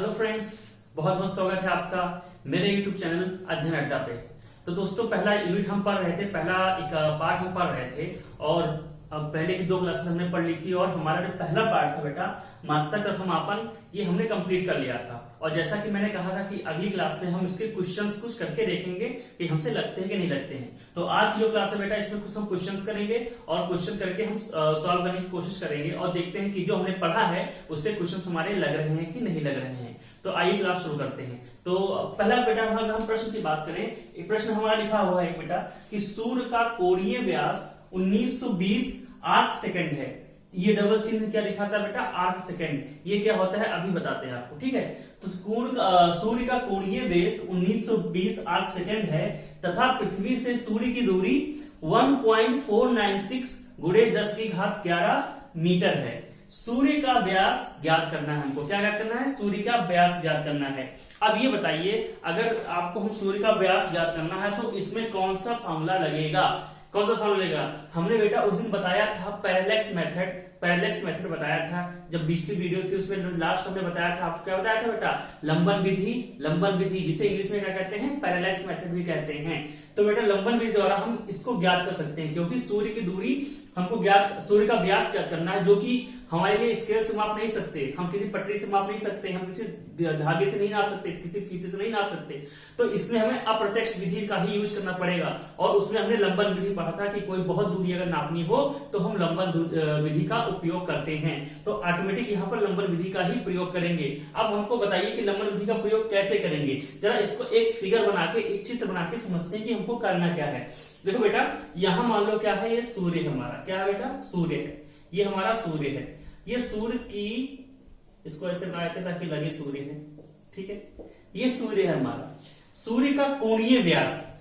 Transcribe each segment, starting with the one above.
Hello friends, बहुत बहुत स्वागत है आपका मेरे यूट्यूब चैनल अध्ययन अड्डा पे। तो दोस्तों, पहला यूनिट हम पढ़ रहे थे, पहला एक पार्ट हम पढ़ रहे थे और अब पहले की 2 क्लासेस हमने पढ़ ली थी और हमारा जो पहला पार्ट था बेटा मात्रा प्रथमापन, ये हमने कंप्लीट कर लिया था। और जैसा कि मैंने कहा था कि अगली क्लास में हम इसके क्वेश्चंस कुछ करके देखेंगे कि हमसे लगते हैं कि नहीं लगते हैं। तो आज की जो क्लास है बेटा, इसमें कुछ हम क्वेश्चंस करेंगे और क्वेश्चन करके हम सॉल्व करने की कोशिश करेंगे और देखते हैं कि जो हमने पढ़ा है उससे क्वेश्चंस हमारे लग रहे हैं कि नहीं लग रहे हैं। तो आइए क्लास शुरू करते हैं। तो पहला बेटा, अगर हम प्रश्न की बात करें, एक प्रश्न हमारा लिखा हुआ है बेटा कि सूर्य का कोणीय व्यास 1920 आर्क सेकंड है। ये डबल चिन्ह क्या दिखाता है बेटा? Arc second. ये क्या होता है अभी बताते हैं आपको, ठीक है। तो सूर्य का कोणीय व्यास 1920 आर्क सेकंड है तथा पृथ्वी से सूर्य की दूरी 1.496 गुणे 10 की घात 11 मीटर है। सूर्य का व्यास ज्ञात करना है हमको। क्या ज्ञात करना है? सूर्य का व्यास ज्ञात करना है। अब ये बताइए, अगर आपको हम सूर्य का व्यास ज्ञात करना है तो इसमें कौन सा फॉर्मूला लगेगा? कौन सा फॉर्मूला लगेगा? हमने बेटा उस दिन बताया था पैरेलैक्स मेथड बताया था। जब बीच की वीडियो थी उसमें लास्ट हमने बताया था, आपको क्या बताया था बेटा? लंबन विधि जिसे इंग्लिश में क्या कहते हैं? पैरेलैक्स मेथड भी कहते हैं। तो बेटा लंबन विधि द्वारा हम इसको ज्ञात कर सकते हैं, क्योंकि सूर्य की दूरी हमको सूर्य का व्यास ज्ञात करना है, जो कि हमारे लिए स्केल से माप नहीं सकते, हम किसी पटरी से माप नहीं सकते, हम किसी धागे से नहीं नाप सकते, किसी फीते से नहीं नाप सकते। तो इसमें हमें अप्रत्यक्ष विधि का ही यूज करना पड़ेगा। और उसमें हमने लंबन विधि पढ़ा था कि कोई बहुत दूरी अगर नापनी हो तो हम लंबन विधि का उपयोग करते हैं। तो ऑटोमेटिक यहाँ पर लंबन विधि का ही प्रयोग करेंगे। अब हमको बताइए कि लंबन विधि का प्रयोग कैसे करेंगे। जरा इसको एक फिगर बना के, एक चित्र बना के समझते हैं कि हमको करना क्या है। देखो बेटा, यहाँ मान लो क्या है, ये सूर्य है हमारा। क्या है बेटा? सूर्य है। ये हमारा सूर्य है। ये सूर्य की, इसको ऐसे बनाए थे ताकि लगे सूर्य है, ठीक है। ये सूर्य है हमारा। सूर्य का कोणीय व्यास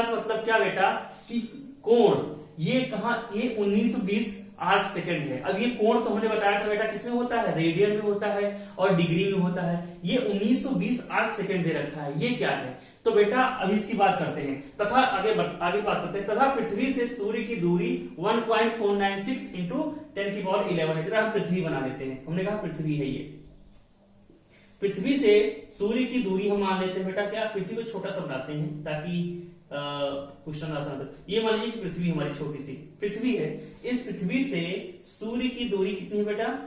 मतलब क्या बेटा? कि कोण, ये कहा, ये 1920 आर्क सेकंड है। अब ये कोण तो हमने बताया था बेटा किसमें होता है? रेडियन में होता है और डिग्री में होता है। ये 1920 आर्क सेकंड दे रखा है। ये क्या है? तो बेटा अभी इसकी बात करते हैं। तथा आगे बात करते हैं। तथा पृथ्वी से सूर्य की दूरी 1.496 इंटू 10⁻11 है। हम पृथ्वी बना लेते हैं। हमने कहा पृथ्वी है ये। पृथ्वी से सूर्य की दूरी हम मान लेते हैं बेटा, क्या पृथ्वी को छोटा सा बनाते हैं ताकि क्वेश्चन आसान। ये मान लीजिए कि पृथ्वी हमारी छोटी सी पृथ्वी है। इस पृथ्वी से सूर्य की दूरी कितनी है बेटा?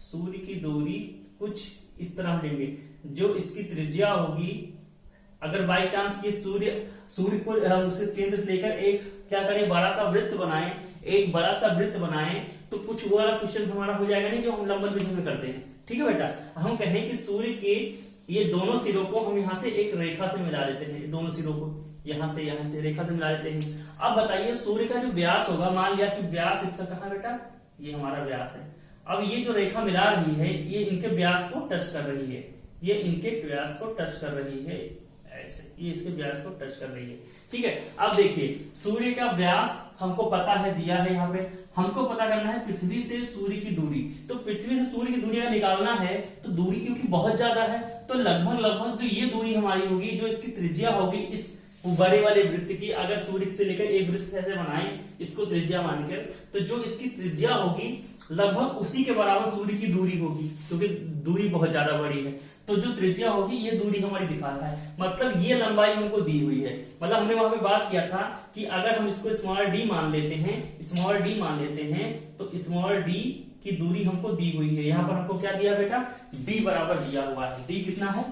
सूर्य की दूरी कुछ इस तरह हम लेंगे, जो इसकी त्रिज्या होगी। अगर बाई चांस ये सूर्य को हम उसके केंद्र से लेकर एक क्या करें, बड़ा सा वृत्त बनाएं, तो कुछ वो वाला क्वेश्चन हमारा हो जाएगा नहीं जो हम लंबन विधि में करते हैं, ठीक है बेटा। हम कहें कि सूर्य के ये दोनों सिरों को हम यहाँ से एक रेखा से मिला लेते हैं। दोनों सिरों को यहाँ से रेखा से मिला लेते हैं। अब बताइए सूर्य का जो व्यास होगा, मान लिया कि व्यास इसका कहाँ बेटा? ये हमारा व्यास है। अब ये जो रेखा मिला रही है, ये इनके व्यास को टच कर रही है। ये इनके व्यास को टच कर रही है, ऐसे ये इसके व्यास को टच कर रही है, ठीक है। अब देखिए, सूर्य का व्यास हमको पता है, दिया है यहाँ पे। हमको पता करना है पृथ्वी से सूर्य की दूरी। तो पृथ्वी से सूर्य की दूरी अगर निकालना है तो दूरी क्योंकि बहुत ज्यादा है, तो लगभग जो ये दूरी हमारी होगी, जो इसकी त्रिज्या होगी इस बड़े वाले वृत्त की, अगर सूर्य से लेकर एक वृत्त ऐसे बनाए इसको त्रिज्या मानकर, तो जो इसकी त्रिज्या होगी लगभग उसी के बराबर सूर्य की दूरी होगी, क्योंकि दूरी बहुत ज्यादा बड़ी है। तो जो त्रिज्या होगी ये दूरी हमारी दिखा रहा है, मतलब ये लंबाई हमको दी हुई है। मतलब हमने वहां पे बात किया था कि अगर हम इसको स्मॉल डी मान लेते हैं, तो स्मॉल डी की दूरी हमको दी हुई है। यहाँ पर हमको क्या दिया बेटा? डी बराबर दिया हुआ है। डी कितना है?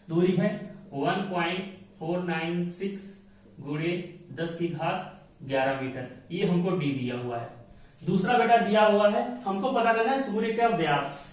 दूरी है 1.496 गुणे 10 की घात 11 मीटर। ये हमको डी दिया हुआ है। दूसरा बेटा दिया हुआ है, हमको पता करना है सूर्य का व्यास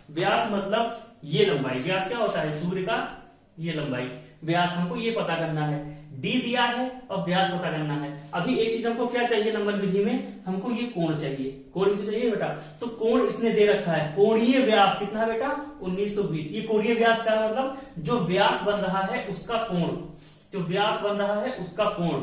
मतलब ये लंबाई। व्यास क्या होता है? सूर्य का ये लंबाई, व्यास हमको ये पता करना है। डी दिया है और व्यास पता करना है। अभी एक चीज हमको क्या चाहिए लंबन विधि में? हमको ये कोण चाहिए। कोण तो चाहिए बेटा, तो कोण इसने दे रखा है। कोणीय व्यास कितना है बेटा? 1920। ये कोणीय व्यास का मतलब जो व्यास बन रहा है उसका कोण,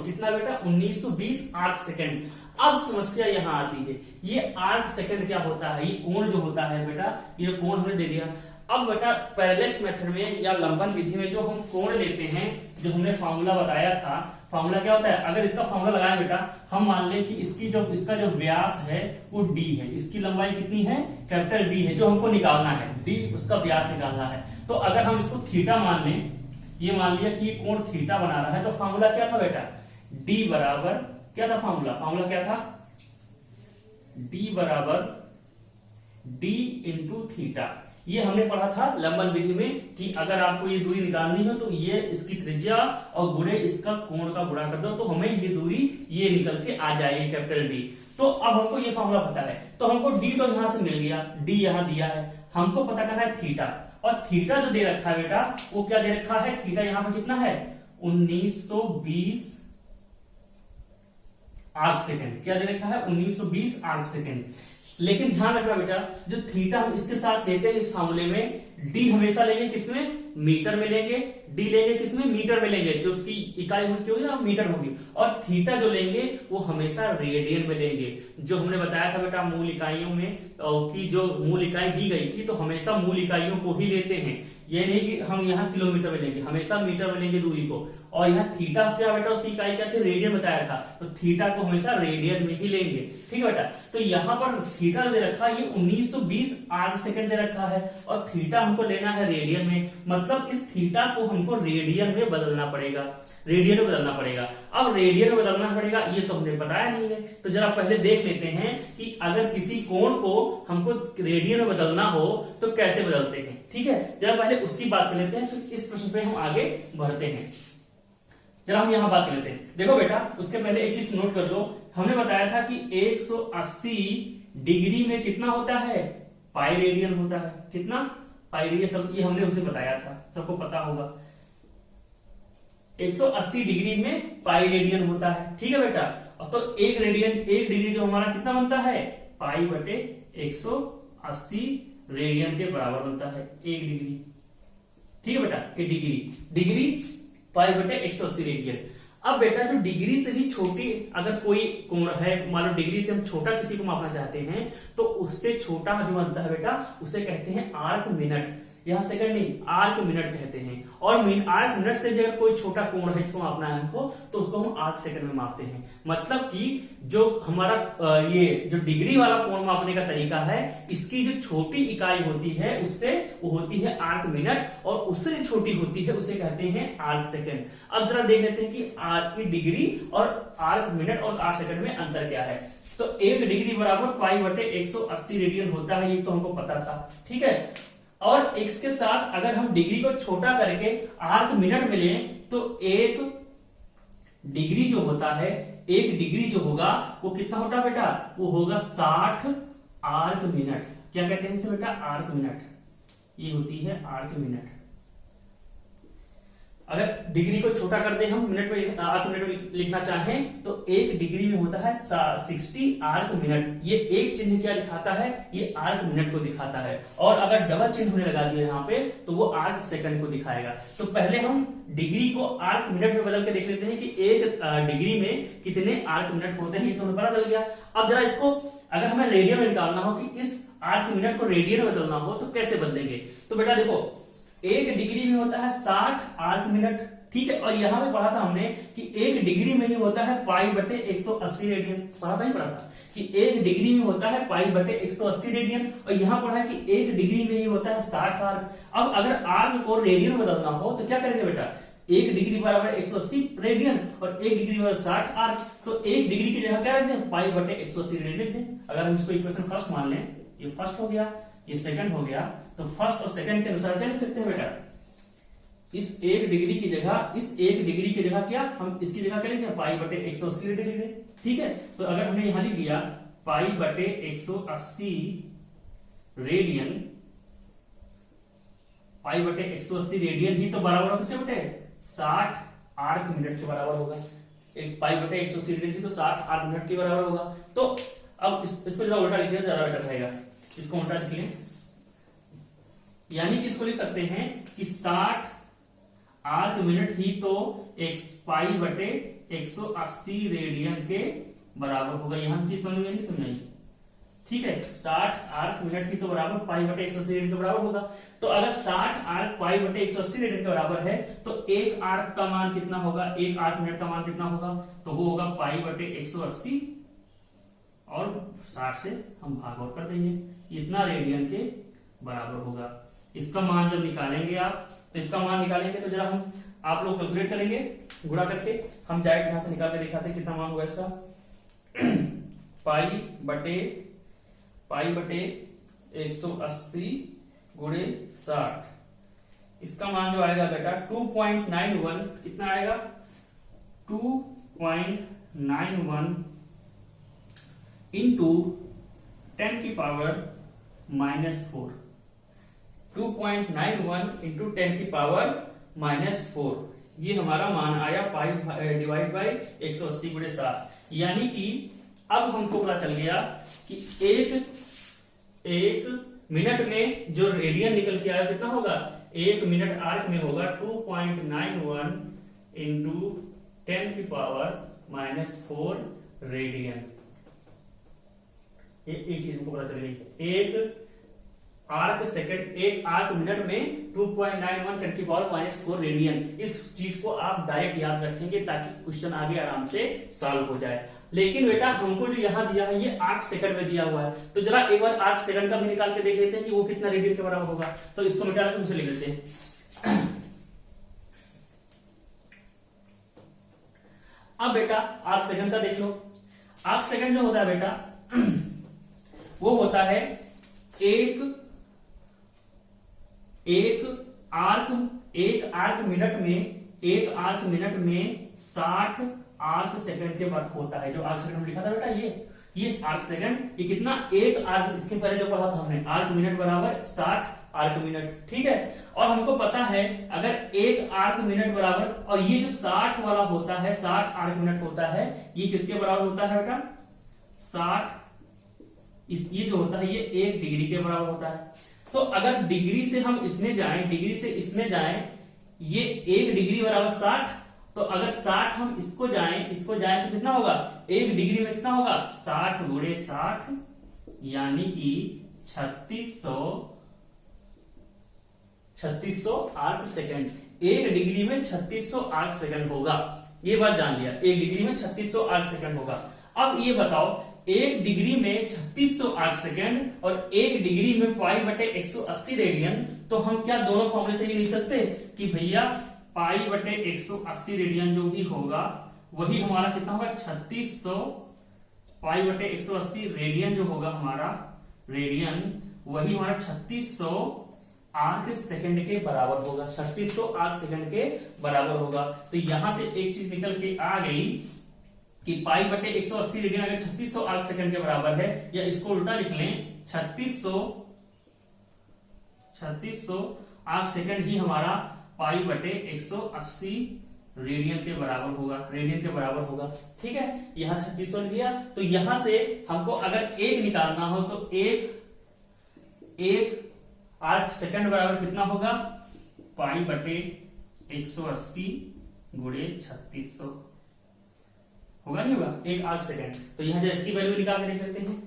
कितना बेटा? 1920 आर्क सेकंड। अब समस्या यहाँ आती है, ये आर्क सेकंड क्या होता है? ये कोण जो होता है बेटा, ये कोण हमने दे दिया। अब बेटा पैरेलक्स मेथड में या लंबन विधि में जो हम कोण लेते हैं, जो हमने फॉर्मूला बताया था, फॉर्मूला क्या होता है, अगर इसका फॉर्मूला लगाएं बेटा, हम मान लें कि इसका जो व्यास है वो d है, इसकी लंबाई कितनी है, कैपिटल D है, जो हमको निकालना है, d उसका व्यास निकालना है। तो अगर हम इसको थीटा मान लें, ये मान लिया कि कोण थीटा बना रहा है, तो फॉर्मूला क्या था बेटा, d बराबर क्या था, फॉर्मूला क्या था, d बराबर d इंटू थीटा। ये हमने पढ़ा था लंबन विधि में कि अगर आपको ये दूरी निकालनी हो तो ये इसकी त्रिज्या और गुणे इसका कोण का गुणा कर दो, तो हमें ये दूरी ये निकल के आ जाएगी, कैपिटल D। तो अब हमको ये फॉर्मूला पता है, तो हमको D तो यहां से मिल गया, D यहां दिया है, हमको पता करना है थीटा, और थीटा जो दे रखा है बेटा वो क्या दे रखा है, थीटा यहां पर कितना है, 1920 आर्क सेकेंड, क्या दे रखा है, 1920 आर्क सेकेंड। लेकिन ध्यान रखना बेटा, जो थीटा हम इसके साथ लेते हैं इस फार्मूले में, डी हमेशा लेंगे किसमें, मीटर में लेंगे, डी लेंगे किसमें, मीटर में लेंगे, जो उसकी इकाई होगी होगी ना मीटर होगी, और थीटा जो लेंगे वो हमेशा रेडियन में लेंगे। जो हमने बताया था बेटा मूल इकाइयों में कि जो मूल इकाई दी गई थी, तो हमेशा मूल इकाइयों को ही लेते हैं, ये नहीं कि हम यहाँ किलोमीटर में लेंगे, हमेशा मीटर में लेंगे दूरी को। और यहाँ थीटा क्या बेटा, उसकी इकाई क्या थी, रेडियन बताया था, तो थीटा को हमेशा रेडियन में ही लेंगे, ठीक है बेटा। तो यहाँ पर थीटा दे रखा है, ये 1920 आर्क सेकंड दे रखा है, और थीटा हमको लेना है रेडियन में, मतलब इस थीटा को हमको रेडियन में बदलना पड़ेगा, रेडियन में बदलना पड़ेगा। अब रेडियन में बदलना पड़ेगा, ये तो हमने बताया नहीं है, तो जरा पहले देख लेते हैं कि अगर किसी कोण को हमको रेडियन में बदलना हो तो कैसे बदलते हैं, ठीक है। जरा पहले उसकी बात कर लेते हैं, फिर इस प्रश्न पे हम आगे बढ़ते हैं। जरा हम यहां बात कर लेते हैं, देखो बेटा उसके पहले एक चीज नोट कर दो, हमने बताया था कि 180 डिग्री में कितना होता है, पाई रेडियन होता है, कितना, पाई रेडियन, सब ये हमने उसने बताया था, सबको पता होगा, 180 डिग्री में पाई रेडियन होता है, ठीक है बेटा। तो एक डिग्री जो हमारा कितना बनता है, पाई बटे 180 रेडियन के बराबर बनता है, एक डिग्री, ठीक है बेटा, एक डिग्री पाई बटे 180 रेडियन। अब बेटा जो डिग्री से भी छोटी अगर कोई कोण है, मान लो डिग्री से हम छोटा किसी को मापना चाहते हैं, तो उससे छोटा जो बनता है बेटा उसे कहते हैं आर्क मिनट, यहां सेकंड नहीं आर्क मिनट कहते हैं। और आर्क मिनट से भी अगर कोई छोटा कोण है जिसको मापना है हमको, तो उसको हम आर्क सेकंड में मापते हैं। मतलब कि जो हमारा ये जो डिग्री वाला कोण मापने का तरीका है, इसकी जो छोटी इकाई होती है उससे वो होती है आर्क मिनट, और उससे जो छोटी होती है उसे कहते हैं आर्क सेकंड। अब जरा देख लेते हैं कि आर्क की डिग्री और आर्क मिनट और आर्क सेकंड में अंतर क्या है। तो एक डिग्री बराबर पाई बटे 180 रेडियन होता है, ये तो हमको पता था, ठीक है। और x के साथ अगर हम डिग्री को छोटा करके आर्क मिनट में लें, तो एक डिग्री जो होता है, एक डिग्री जो होगा वो कितना होता है बेटा, वो होगा 60 आर्क मिनट। क्या कहते हैं इसे बेटा, आर्क मिनट, ये होती है आर्क मिनट। अगर डिग्री को छोटा कर दे हम मिनट में, आर्क मिनट में लिखना चाहें, तो एक डिग्री में होता है 60 आर्क मिनट। ये एक चिन्ह क्या दिखाता है, ये आर्क मिनट को दिखाता है, और अगर डबल चिन्ह होने लगा दिया यहाँ पे तो वो आर्क सेकंड को दिखाएगा। तो पहले हम डिग्री को आर्क मिनट में बदल के देख लेते हैं कि एक डिग्री में कितने आर्क मिनट होते हैं, ये तो हमें पता चल गया। अब जरा इसको अगर हमें रेडियन में निकालना हो कि इस आर्क मिनट को रेडियन में बदलना हो तो कैसे बदलेंगे। तो बेटा देखो, एक डिग्री में होता है 60 आर्क मिनट, ठीक है। और यहां पे पढ़ा था हमने कि एक डिग्री में ही होता है पाई बटे 180 रेडियन, पढ़ा था कि एक डिग्री में होता है पाई बटे 180 रेडियन, और यहां पढ़ा है कि एक डिग्री में ही होता है 60 आर्क। अब अगर आर्क को रेडियन में बदलना हो तो क्या करेंगे बेटा, एक डिग्री बराबर 180 रेडियन और एक डिग्री बराबर 60 आर्क, तो एक डिग्री की जगह क्या रखते हैं, पाई बटे 180 रेडियन लिख दें। अगर हम इसको इक्वेशन फर्स्ट मान लें, ये फर्स्ट हो गया, ये सेकंड हो गया, तो फर्स्ट और सेकंड के अनुसार क्या लिख सकते हैं बेटा, इस एक डिग्री की जगह, इस एक डिग्री की जगह क्या, हम इसकी जगह क्या लिखते हैं, पाई बटे 180 रेडियन लिख दें, ठीक है। तो अगर हमने यहां लिख दिया पाई बटे 180 रेडियन, पाई बटे 180 रेडियन ही तो बराबर होगा किसके बेटे, 60 आर्क मिनट के बराबर होगा। एक पाई बटे 180 रेडियन ही तो 60 आर्क मिनट के बराबर होगा। तो अब इसको जरा उल्टा लिखिए, ज्यादा बेटर रहेगा, इसको उल्टा लिख लें, यानी कि इसको लिख सकते हैं कि 60 आर्क मिनट ही तो पाई बटे 180 रेडियन के बराबर होगा। यहां से चीज समझ में नहीं समझ आई, ठीक है, 60 आर्क मिनट की तो बराबर पाई बटे 180 रेडियन के बराबर होगा। तो अगर 60 आर्क पाई बटे 180 रेडियन के बराबर है तो एक आर्क का मान कितना होगा, एक आर्क मिनट का मान कितना होगा, तो वो होगा पाई बटे 180 और 60 से हम भाग और कर देंगे, इतना रेडियन के बराबर होगा। इसका मान जब निकालेंगे आप, तो इसका मान निकालेंगे तो जरा हम आप लोग कैलकुलेट करेंगे गुणा करके, हम डायरेक्ट यहां से निकाल के दिखाते हैं कितना मान होगा इसका। पाई बटे 180 गुणे 60, इसका मान जो आएगा बेटा 2.91, कितना आएगा 2.91 इंटू 10 की पावर -4, 2.91 इंटू 10 की पावर -4, ये हमारा मान आया पाई डिवाइड बाई 180 गुणे 60। यानी कि अब हमको पता चल गया कि एक मिनट में जो रेडियन निकल के आया कितना होगा, एक मिनट आर्क में होगा 2.91 इंटू 10 की पावर -4 रेडियन। एक चीज हमको पता चल गई, एक आर्क मिनट में 2.91 10 की पावर -4 रेडियन। इस चीज को आप डायरेक्ट याद रखेंगे ताकि क्वेश्चन आगे आराम से सॉल्व हो जाए। लेकिन बेटा हमको जो यहां दिया है ये आर्क सेकंड में दिया हुआ है, तो जरा एक बार आर्क सेकंड का भी निकाल के देख लेते हैं कि वो कितना रेडियन के बराबर होगा। तो इसको मिटा के तुमसे लिख लेते हैं। अब बेटा आर्क सेकंड का देख लो। आर्क सेकंड जो होता है बेटा वो होता है एक आर्क मिनट में 60 आर्क सेकंड के बाद होता है। जो आर्क सेकंड लिखा था बेटा ये आर्क सेकंड, ये कितना, एक आर्क, इसके पहले जो पढ़ा था हमने, आर्क मिनट बराबर 60 आर्क मिनट, ठीक है। और हमको पता है अगर एक आर्क मिनट बराबर, और ये जो 60 वाला होता है, 60 आर्क मिनट होता है, ये किसके बराबर होता है बेटा, 60, ये जो होता है ये 1 डिग्री के बराबर होता है। तो अगर डिग्री से हम इसमें जाएं, डिग्री से इसमें जाएं, ये 1 डिग्री बराबर 60, तो अगर 60 हम इसको जाएं तो कितना होगा, 1 डिग्री में कितना होगा, 60 गुणे 60, यानी कि 3600 आर्क सेकंड। 1 डिग्री में 3600 आर्क सेकंड होगा, ये बात जान लिया, 1 डिग्री में 3600 आर्क सेकंड होगा। अब ये बताओ 1 डिग्री में 3600 आर्क सेकंड और 1 डिग्री में पाई बटे 180 रेडियन, तो हम क्या दोनों फॉर्मूले से ही लिख सकते कि भैया पाई बटे 180 रेडियन जो भी होगा वही हमारा कितना होगा, 3600 पाई बटे 180 रेडियन जो होगा हमारा रेडियन, वही हमारा 3600 आर्क सेकंड के बराबर होगा, 3600 आर्क सेकंड के बराबर होगा। तो यहां से एक चीज निकल के आ गई कि पाई बटे 180 रेडियन अगर 3600 आर्क सेकंड के बराबर है, या इसको उल्टा लिख लें, 3600 आर्क सेकंड ही हमारा पाई बटे 180 रेडियन के बराबर होगा, ठीक है। यहां 3600 लिया, तो यहां से हमको अगर एक निकालना हो तो एक आर्क सेकंड बराबर कितना होगा, पाई बटे 180 गुणे 3600 होगा, नहीं होगा, एक आर्क सेकंड। तो यहां से इसकी वैल्यू निकाल के देख सकते हैं,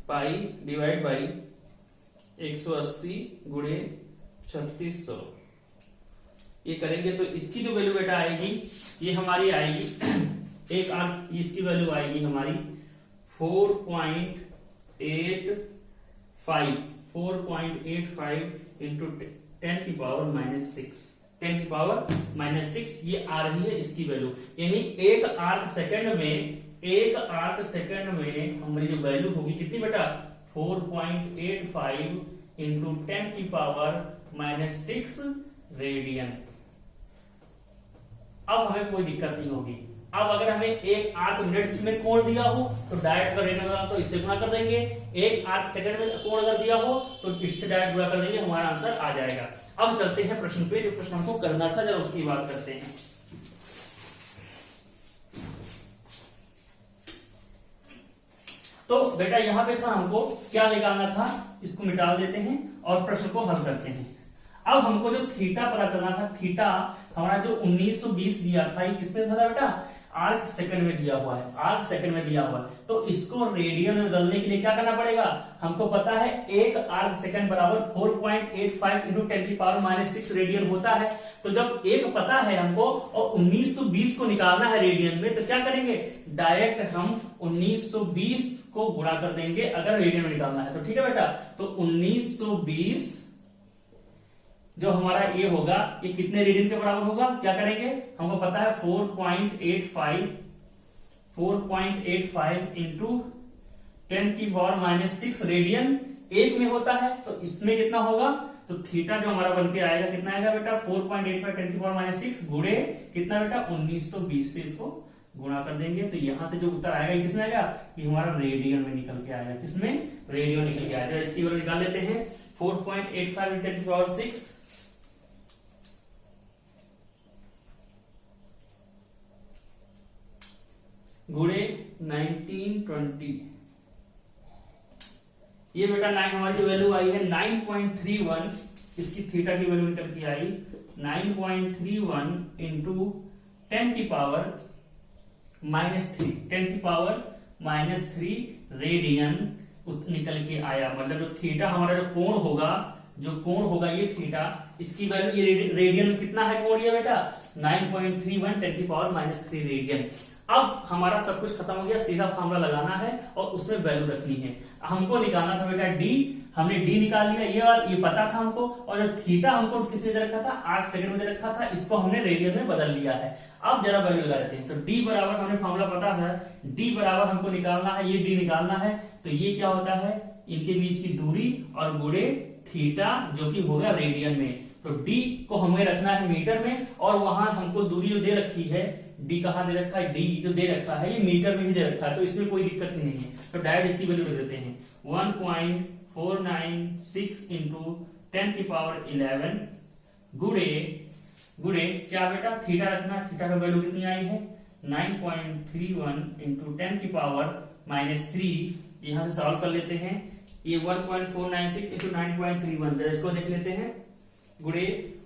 पाई डिवाइड बाई 180 गुणे 3600, ये करेंगे तो इसकी जो वैल्यू बेटा आएगी, ये हमारी आएगी एक आर्क, इसकी वैल्यू आएगी हमारी 4.85 इंटू 10 की पावर -6, 10 की पावर -6 ये आ रही है इसकी वैल्यू। यानी एक आर्क सेकंड में हमारी जो वैल्यू होगी कितनी बेटा, 4.85 इंटू 10 की पावर -6 रेडियन। अब हमें कोई दिक्कत नहीं होगी। अब अगर हमें एक आर्क मिनट में कोण दिया हो तो डायरेक्ट अगर रेडियन बना तो इससे गुणा कर देंगे, एक आर्क सेकंड में कोण अगर दिया हो तो इससे डायरेक्ट गुणा कर देंगे, हमारा आंसर आ जाएगा। अब चलते हैं प्रश्न पे, जो प्रश्न हमको करना था जरा उसकी बात करते हैं। तो बेटा यहां पे था हमको क्या निकालना था, इसको मिटा देते हैं और प्रश्न को हल करते हैं। अब हमको जो थीटा पता चलना था, थीटा हमारा जो 1920 दिया था, ये किसमें था बेटा, आर्क सेकंड में दिया हुआ है, आर्क सेकंड में दिया हुआ है। तो इसको रेडियन में बदलने के लिए क्या करना पड़ेगा, हमको पता है एक आर्क सेकंड बराबर 4.85 इंटू 10⁻⁻6 रेडियन होता है। तो जब एक पता है हमको और 1920 को निकालना है रेडियन में, तो क्या करेंगे, डायरेक्ट हम 1920 को गुणा कर देंगे अगर रेडियन में निकालना है तो। ठीक है बेटा, तो 1920 जो हमारा ये होगा, ये कितने रेडियन के बराबर होगा, क्या करेंगे, हमको पता है 4.85 इंटू 10⁻⁻6 रेडियन एक में होता है। तो इसमें कितना होगा, तो थीटा जो हमारा बन के आएगा कितना आएगा बेटा, 4.85 10⁻⁻6 गुणे कितना बेटा, 1920 से इसको गुणा कर देंगे। तो यहां से जो उत्तर आएगा ये किसमें आएगा, ये हमारा रेडियन में निकल के आएगा, किसमें, रेडियन निकल के आएगा। इसकी वैल्यू निकाल लेते हैं, 4.85 10⁻6 गुणे 1920, ये बेटा 9 हमारी वैल्यू आई है 9.31, इसकी थीटा की वैल्यू निकल के आई 9.31 इंटू 10⁻⁻3, 10⁻⁻3 रेडियन निकल के आया। मतलब जो थीटा हमारा जो कोण होगा ये थीटा, इसकी वैल्यू, ये रेडियन में कितना है कोण, ये बेटा 9.31 10⁻⁻3 रेडियन। अब हमारा सब कुछ खत्म हो गया, सीधा फार्मूला लगाना है और उसमें वैल्यू रखनी है। हमको निकालना था बेटा डी, हमने डी निकाल लिया, ये पता था हमको, और जो थीटा हमको किसमें दे रखा था, 8 सेकंड में दे रखा था, इसको हमने रेडियन में बदल लिया है। अब जरा वैल्यू लगा देते हैं। तो डी बराबर, हमें फार्मूला पता है, डी बराबर हमको निकालना है, ये डी निकालना है। तो ये क्या होता है, इनके बीच की दूरी और गुणे थीटा जो कि होगा रेडियन में। तो डी को हमें रखना है मीटर में, और वहां हमको दूरी जो दे रखी है, डी कहां दे रखा है, डी जो दे रखा है ये मीटर में ही दे रखा है, तो इसमें कोई दिक्कत ही नहीं है। तो डायरेक्ट इसकी वैल्यू दे देते हैं 1.496 इंटू 10⁻11 गुणे क्या बेटा, थीटा रखना, थीटा का वैल्यू कितनी आई है 9.31 इंटू 10⁻⁻3। यहां से सॉल्व कर लेते हैं, ये 1.496 इंटू 9.31, जरा इसको देख लेते हैं, गुणे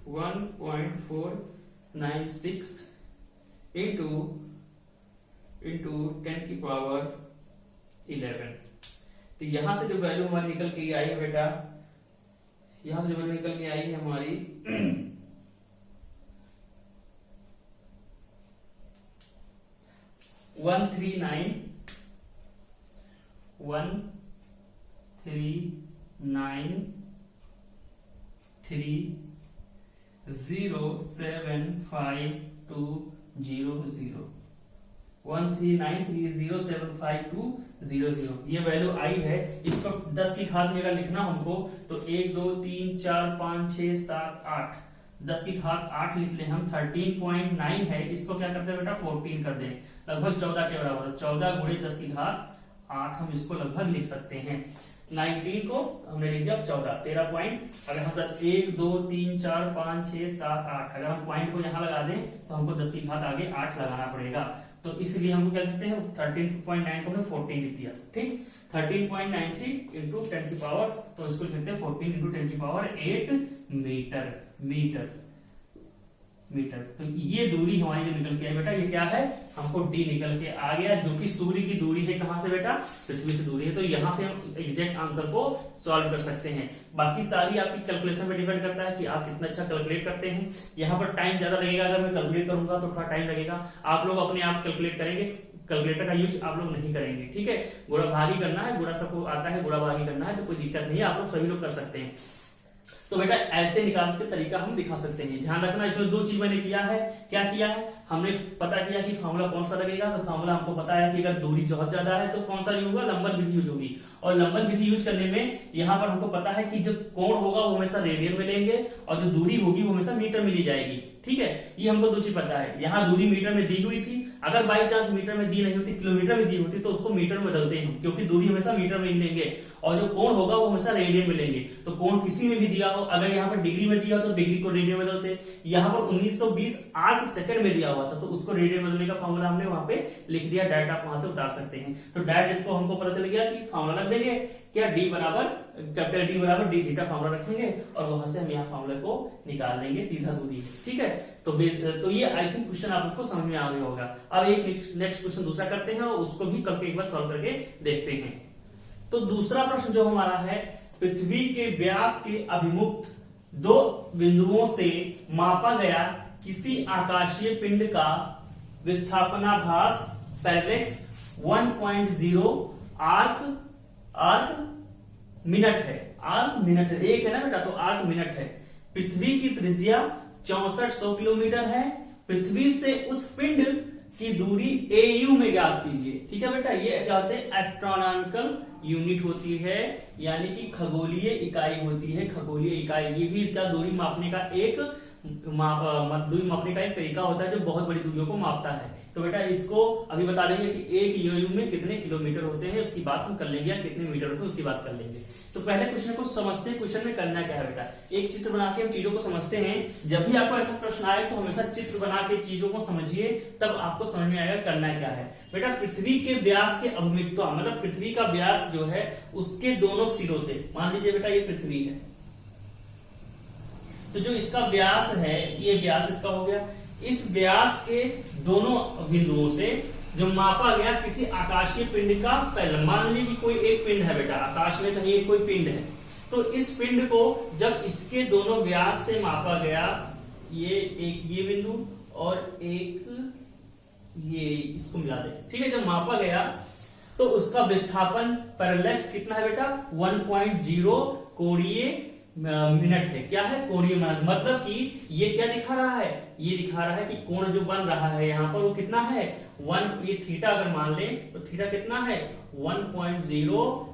1.496 इंटू 10⁻11। तो यहां से जो वैल्यू हमारी निकल के आई है बेटा, यहां से जो वैल्यू निकल के आई है हमारी 139307200 ये वैल्यू आई है। इसको 10 की घात में अगर लिखना हमको, तो 1 2 3 4 5 6 7 8, 10 की घात 8 लिख ले हम, 13.9 है, इसको क्या करते हैं बेटा 14 कर दें, लगभग 14 के बराबर, 14 गुणे 10 की घात 8 हम इसको लगभग लिख सकते हैं। 19 को हमने लिख दिया 14, 13 पॉइंट, अगर हम 1 2 3 4 5 6 7 8, अगर हम पॉइंट को यहाँ लगा दें तो हमको 10 की घात आगे 8 लगाना पड़ेगा। तो इसलिए हमको कह सकते हैं 13.9 को हमने 14 लिख दिया, ठीक, 13.93 इंटू 10 की पावर, तो इसको लिखते हैं 14 इंटू 10 की पावर 8 मीटर। तो ये दूरी हमारी जो निकल के आई बेटा, ये क्या है, हमको डी निकल के आ गया, जो कि सूर्य की दूरी है, कहां से बेटा, पृथ्वी से दूरी है। तो यहां से हम एग्जैक्ट आंसर को सॉल्व कर सकते हैं। बाकी सारी आपकी कैलकुलेशन पे डिपेंड करता है कि आप कितना अच्छा कैलकुलेट करते हैं। यहाँ पर टाइम ज्यादा लगेगा, अगर मैं कैलकुलेट करूंगा तो थोड़ा टाइम लगेगा, आप लोग अपने आप कैलकुलेट करेंगे, कैलकुलेटर का यूज आप लोग नहीं करेंगे, ठीक है। गुणा भागी करना है, गुणा सबको आता है, गुणा भागी करना है, तो कोई दिक्कत नहीं है, आप लोग सभी लोग कर सकते हैं। तो बेटा ऐसे निकाल के तरीका हम दिखा सकते हैं। ध्यान रखना, इसमें 2 चीज मैंने किया है। क्या किया है, हमने पता किया कि फार्मूला कौन सा लगेगा, तो फार्मूला हमको पता है कि अगर दूरी बहुत ज्यादा है तो कौन सा यूज होगा, लंबन विधि यूज होगी। और लंबन विधि यूज करने में यहाँ पर हमको पता है कि जो कोण होगा वो हमेशा रेडियन में लेंगे, और जो दूरी होगी वो हमेशा मीटर में ली जाएगी, ठीक है। ये हमको 2 चीज पता है। यहाँ दूरी मीटर में दी हुई थी, अगर बाई चांस मीटर में दी नहीं होती, किलोमीटर में दी होती, तो उसको मीटर में बदलते हैं, क्योंकि दूरी हमेशा मीटर में ही लेंगे, और जो कोण होगा वो हमेशा रेडियन में लेंगे। तो कोण किसी में भी दिया हो, अगर यहाँ पर डिग्री में दिया हो तो डिग्री को रेडियन में बदलते, यहाँ पर 1920 आर्क सेकंड में दिया हुआ था, तो उसको रेडियन बदलने का फॉर्मूला हमने वहां पे लिख दिया, डायरेक्ट आप वहां से उतार सकते हैं। तो डायरेक्ट इसको हमको पता चल गया कि फॉर्मूला लग देंगे क्या, डी बराबर कैपिटल डी बराबर डी थीटा फॉर्मूला रखेंगे और वहां से हम यहाँ फॉर्मूला को निकाल लेंगे सीधा दूरी। ठीक है, तो ये आई थिंक क्वेश्चन आपको समझ में आ गया होगा। अब एक नेक्स्ट क्वेश्चन दूसरा करते हैं और उसको भी कल के एक बार सॉल्व करके देखते हैं। तो दूसरा प्रश्न जो हमारा है, पृथ्वी के व्यास के अभिमुख दो बिंदुओं से मापा गया किसी आकाशीय पिंड का विस्थापनाभास पैरेलैक्स 1.0 आर्क मिनट है। आर्क मिनट एक है ना बेटा, तो आर्क मिनट है। पृथ्वी की त्रिज्या 6400 किलोमीटर है। पृथ्वी से उस पिंड की दूरी AU में ज्ञात कीजिए। ठीक है बेटा, ये क्या होते हैं, एस्ट्रोनॉमिकल यूनिट होती है, यानी कि खगोलीय इकाई होती है। खगोलीय इकाई ये भी क्या दूरी मापने का एक दूरी मापने का एक तरीका होता है जो बहुत बड़ी दूरियों को मापता है। तो बेटा इसको अभी बता देंगे कि एक AU में कितने किलोमीटर होते हैं, उसकी बात हम कर लेंगे, या कितने मीटर होते हैं उसकी बात कर लेंगे। तो पहले क्वेश्चन को समझते हैं। क्वेश्चन में करना क्या है बेटा, एक चित्र बना के हम चीजों को समझते हैं। जब भी आपको ऐसा प्रश्न आए तो हमेशा चित्र बना के चीजों को समझिए, तब आपको समझ में आएगा करना क्या है। बेटा पृथ्वी के व्यास के अभिमुखता, मतलब पृथ्वी का व्यास जो है उसके दोनों सिरों से, मान लीजिए बेटा ये पृथ्वी है, तो जो इसका व्यास है, ये व्यास इसका हो गया, इस व्यास के दोनों बिंदुओं से जो मापा गया किसी आकाशीय पिंड का पहले, मान लीजिए कोई एक पिंड है बेटा, आकाश में कहीं एक कोई पिंड है, तो इस पिंड को जब इसके दोनों व्यास से मापा गया, ये एक ये बिंदु और एक ये, इसको मिला दे। ठीक है, जब मापा गया तो उसका विस्थापन पैरेलैक्स कितना है बेटा, 1.0 कोणीय मिनट है। क्या है, कोणीय मिनट, मतलब कि ये क्या दिखा रहा है, ये दिखा रहा है कि कोण जो बन रहा है यहाँ पर वो कितना है 1, ये थीटा अगर मान ले तो थीटा कितना है 1.0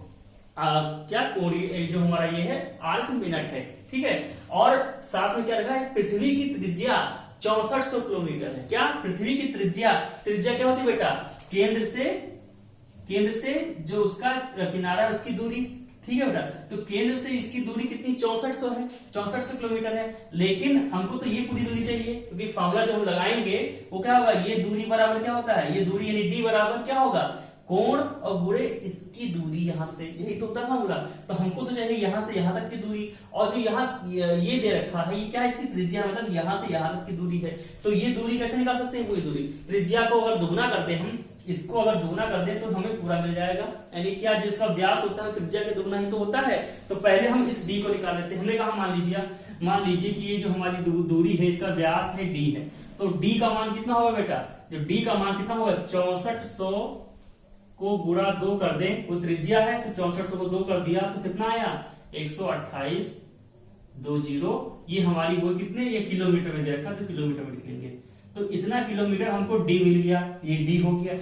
क्या कोणीय जो हमारा ये है आर्क मिनट है। ठीक है, और साथ में क्या लगा है, पृथ्वी की त्रिज्या 6400 किलोमीटर है। क्या, पृथ्वी की त्रिज्या क्या होती है बेटा, केंद्र से जो उसका किनारा है उसकी दूरी। ठीक है बेटा, तो केंद्र से इसकी दूरी कितनी 6400 है, 6400 किलोमीटर है। लेकिन हमको तो ये पूरी दूरी चाहिए, क्योंकि फॉर्मूला जो हम लगाएंगे वो क्या होगा, ये दूरी बराबर क्या होता है, ये दूरी यानी डी बराबर क्या होगा, कोण और गुणे इसकी दूरी यहां से, यही तो होता है फॉर्मूला। तो हमको तो चाहिए यहां से यहां तक की दूरी, और जो यहाँ ये दे रखा है, ये क्या है, इसकी त्रिज्या, मतलब यहां से यहां तक की दूरी है। तो ये दूरी कैसे निकाल सकते हैं, पूरी दूरी, त्रिज्या को अगर दुगुना करते हम, इसको अगर दुगुना कर दे तो हमें पूरा मिल जाएगा। यानी क्या, जिसका व्यास होता है त्रिज्या के दुगुना ही तो होता है। तो पहले हम इस डी को निकाल लेते हैं। हमने कहा मान लीजिए कि ये जो हमारी दूरी है, इसका व्यास है डी है, तो डी का मान कितना होगा बेटा, जो डी का मान कितना होगा, 6400 को गुणा 2 कर दें, वो त्रिज्या है, तो 6400 को 2 कर दिया तो कितना आया 128.20। ये हमारी वो कितने, ये किलोमीटर में दे रखा, तो किलोमीटर में लिख लेंगे। तो इतना किलोमीटर हमको डी मिल गया, ये डी हो गया।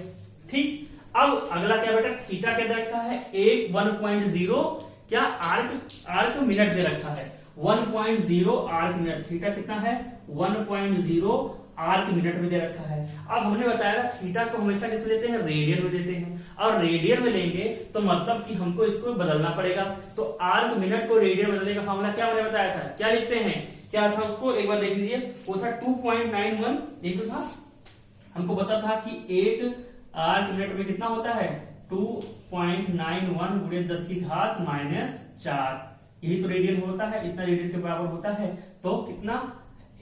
ठीक, अब अगला क्या बेटा, थीटा क्या दे रखा है, 1.0 क्या आर्क मिनट दे रखा है, 1.0 आर्क मिनट। थीटा कितना है 1.0 आर्क मिनट में दे रखा है। अब हमने बताया था थीटा को हमेशा किस लेते हैं, रेडियन में देते हैं, और रेडियन में लेंगे तो मतलब कि हमको इसको बदलना पड़ेगा। तो आर्क मिनट को रेडियन बदलने का फॉर्मूला क्या मैंने बताया था, क्या लिखते हैं, क्या था उसको एक बार देख लीजिए, वो था 2.91, ये तो था, हमको पता था कि एक आर्क मिनट में कितना होता है 2.91 गुणे 10 की घात -4, यही तो रेडियन होता है, इतना रेडियन के बराबर होता है। तो कितना,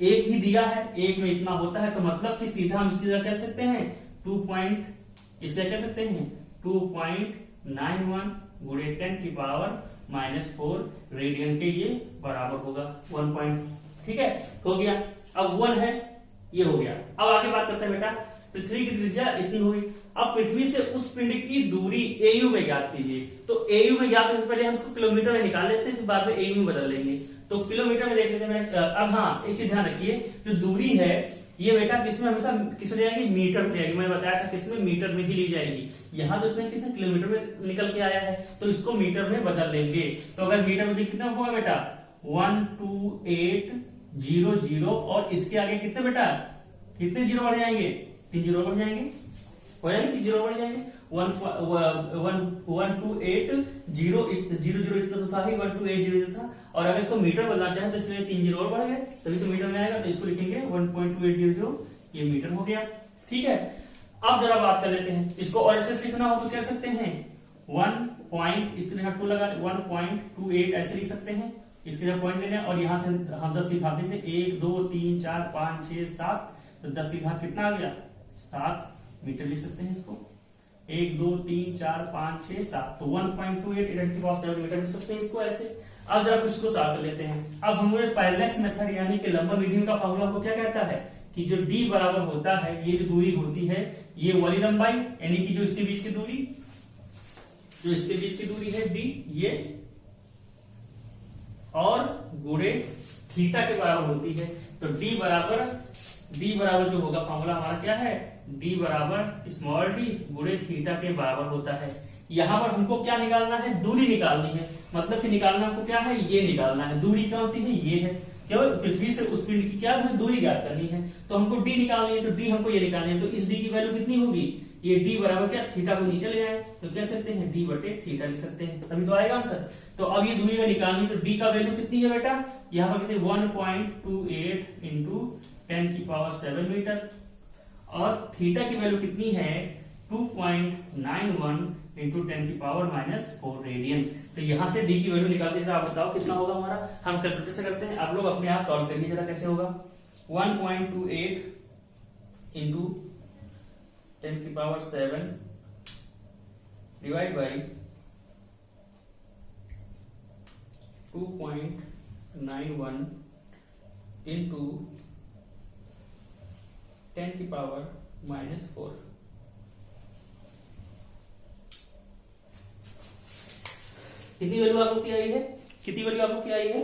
एक ही दिया है, एक में इतना होता है, तो मतलब कि सीधा हम इसकी जगह कह सकते हैं 2.91 गुणे 10 की पावर -4 रेडियन के ये बराबर होगा 1 ठीक है, हो गया। अब 1 है, ये हो गया। अब आगे बात करते हैं बेटा, पृथ्वी की त्रिज्या इतनी हुई। अब पृथ्वी से उस पिंड की दूरी AU में ज्ञात कीजिए। तो AU में ज्ञात करने से पहले हम इसको किलोमीटर में निकाल लेते हैं, फिर बाद में AU में बदल लेंगे। तो किलोमीटर में देख लेते हैं। अब हाँ, एक चीज ध्यान रखिए, जो दूरी है ये बेटा किसमें हमेशा किसमें जाएगी, मीटर में जाएगी। मैंने बताया था किसमें, मीटर में ही ली जाएगी। यहाँ तो इसमें कितने किलोमीटर में निकल के आया है, तो इसको मीटर में बदल लेंगे। तो अगर मीटर में कितना होगा बेटा 12800, और इसके आगे कितने बेटा, कितने जीरो बढ़ जाएंगे, 3 जीरो बढ़ जाएंगे, हो जाएंगे 3 जीरो बढ़ जाएंगे, 12800 इतना तो था ही, 12800 था। और अगर इसको मीटर बदलना चाहे तो इसमें 3 जीरो और बढ़ गए, तभी तो मीटर में आएगा। तो इसको लिखेंगे 1.2800, ये मीटर हो गया। ठीक है, अब जरा बात कर लेते हैं, इसको और ऐसे लिखना हो तो कह सकते हैं 1 पॉइंट, इसके जगह 2 लगा 1.28 ऐसे लिख सकते हैं, इसके जगह पॉइंट लेने और यहां से हम 10 की घात देते, 1 2 3 4 5 6 7, तो 10 की घात कितना आ गया 7 मीटर लिख सकते हैं इसको, 1 2 3 4 5 6 7, तो 1.28 10 की पावर 7 मीटर लिख सकते हैं इसको ऐसे। अब जरा कुछ को सॉल्व कर लेते हैं। अब हम लोग पैरेलैक्स मेथड यानी कि लंबन मीडियन का फॉर्मूला को क्या कहता है कि जो d बराबर होता है, ये जो दूरी होती है ये वाली लंबाई यानी कि जो इसके बीच की दूरी, जो इसके बीच की दूरी है d ये, और गुणे थीटा के बराबर होती है। तो d बराबर जो होगा फॉर्मूला हमारा क्या है, d बराबर स्मॉल d गुणे थीटा के बराबर होता है। यहां पर हमको क्या निकालना है, दूरी निकालनी है, मतलब कि निकालना हमको क्या है, ये निकालना है। दूरी कौन सी है, ये है, केवल पृथ्वी से उस पिंड की क्या हमें दूरी ज्ञात करनी है, तो हमको d निकालनी है, तो d हमको ये निकालनी है। तो इस d की वैल्यू कितनी होगी, ये d बराबर क्या, थीटा को नीचे ले आए तो कह सकते हैं d बटे थीटा लिख सकते हैं, तभी तो आएगा आंसर। तो अब ये दूरी का निकालनी, तो d का वैल्यू कितनी है बेटा, यहाँ पर कितनी 1.28 इंटू 10 की पावर 7 मीटर, और थीटा की वैल्यू कितनी है 2.91 इंटू 10 की पावर -4 रेडियन। तो यहां से d की वैल्यू निकालते हैं, आप बताओ कितना होगा हमारा, हम कैलकुलेटर से करते हैं, आप लोग अपने आप सॉल्व करिए जरा कैसे होगा। 1.28 इंटू 10 की पावर 7 डिवाइड बाई 2.91 इंटू 10 की पावर -4, कितनी वैल्यू आपको क्या आई है, कितनी वैल्यू आपको क्या आई है,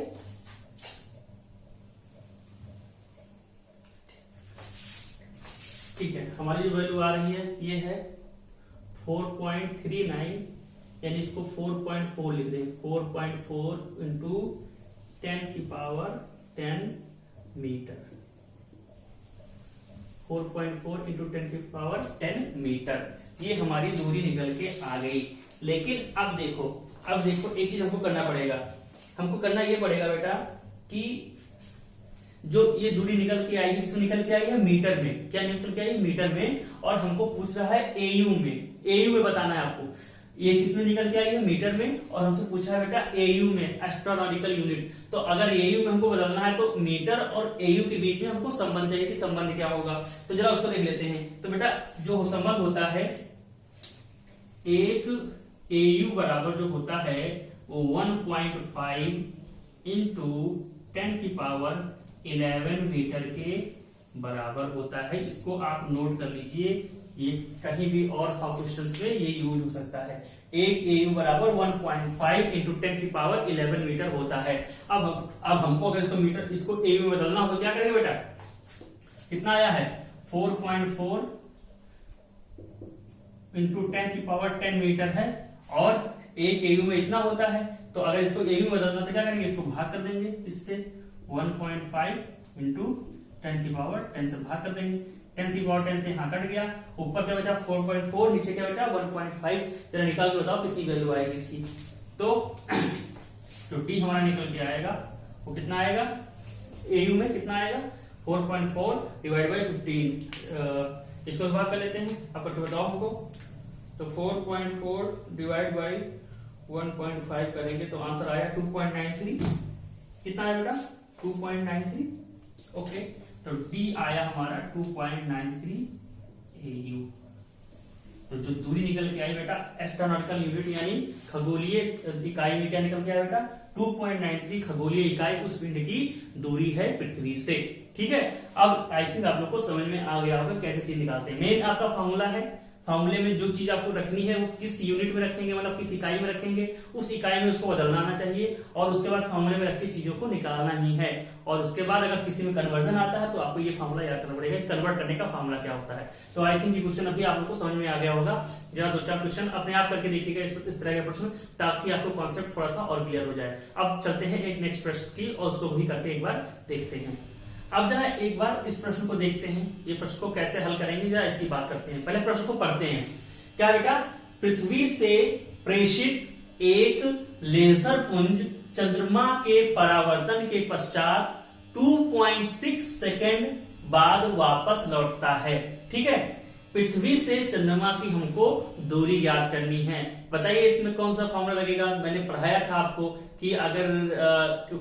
ठीक है। हमारी जो वैल्यू आ रही है ये है 4.39, यानी इसको 4.4 लिख दें, 4.4 इंटू 10 की पावर 10 मीटर, 4.4 इंटू 10 की पावर 10 मीटर, ये हमारी दूरी निकल के आ गई। लेकिन अब देखो एक चीज हमको करना पड़ेगा, हमको करना ये पड़ेगा बेटा कि जो ये दूरी निकल के आई है, इसमें निकल के आई है मीटर में, क्या निकल के आई है मीटर में, और हमको पूछ रहा है एयू में बताना है आपको, ये किसमें निकल के आई है मीटर में, और हमसे पूछा है बेटा एयू में, एस्ट्रोनॉमिकल यूनिट। तो अगर एयू में हमको बदलना है तो मीटर और एयू के बीच में हमको संबंध चाहिए कि संबंध क्या होगा, तो जरा उसको देख लेते हैं। तो बेटा जो संबंध होता है, एक एयू बराबर जो होता है वो 1.5 इंटू 10 की पावर 11 मीटर के बराबर होता है। इसको आप नोट कर लीजिए, ये कहीं भी और क्वेश्चंस में ये यूज हो सकता है। एक एयू बराबर 1.5 इंटू 10 की पावर 11 मीटर होता है। अब हमको अगर इसको एयू में बदलना हो तो क्या करेंगे बेटा, कितना आया है 4.4 इंटू 10 की पावर 10 मीटर है, और एक एयू में इतना होता है, तो अगर इसको एयू में बदलना तो क्या करेंगे, इसको भाग कर देंगे इससे, 1.5 इंटू 10 की पावर 10 से भाग कर देंगे, 10 की पावर 10 से यहाँ कट गया, ऊपर क्या बचा 4.4, नीचे क्या बचा 1.5। जरा निकाल के बताओ कितनी वैल्यू आएगी इसकी। तो जो डी हमारा निकल के आएगा वो कितना आएगा, एयू में कितना आएगा 4.4 डिवाइड बाई 15, इसको भाग कर लेते हैं, आप करके बताओ हमको। तो 4.4 डिवाइड बाई 1.5 करेंगे तो आंसर आया 2.93, कितना आया बेटा 2.93, ओके। तो D आया हमारा 2.93 AU। तो जो दूरी निकल के आई बेटा एस्ट्रोनॉमिकल यूनिट यानी खगोलीय इकाई में क्या निकल के आया बेटा 2.93 खगोलीय इकाई उस पिंड की दूरी है पृथ्वी से, ठीक है। अब आई थिंक आप लोग को समझ में आ गया होगा कैसे चीज निकालते हैं। मेन आपका फॉर्मूला है, फॉर्मूले में जो चीज आपको रखनी है वो किस यूनिट में रखेंगे, मतलब किस इकाई में रखेंगे, उस इकाई में उसको बदलना आना चाहिए, और उसके बाद फॉर्मूले में रख के चीजों को निकालना ही है। और उसके बाद अगर किसी में कन्वर्जन आता है तो आपको ये फॉर्मूला याद करना पड़ेगा, कन्वर्ट करने का फॉर्मूला क्या होता है। तो आई थिंक ये क्वेश्चन अभी आप लोग को समझ में आ गया होगा। जरा 2-4 क्वेश्चन अपने आप करके देखिएगा इस तरह के प्रश्न, ताकि आपको कॉन्सेप्ट थोड़ा सा और क्लियर हो जाए। अब चलते हैं एक नेक्स्ट प्रश्न की, और उसको भी करके एक बार देखते हैं। अब जरा एक बार इस प्रश्न को देखते हैं, ये प्रश्न को कैसे हल करेंगे जरा इसकी बात करते हैं। पहले प्रश्न को पढ़ते हैं। क्या बेटा, पृथ्वी से प्रेषित एक लेजर पुंज चंद्रमा के परावर्तन के पश्चात 2.6 सेकंड बाद वापस लौटता है, ठीक है। पृथ्वी से चंद्रमा की हमको दूरी ज्ञात करनी है। बताइए इसमें कौन सा फॉर्मूला लगेगा। मैंने पढ़ाया था आपको कि अगर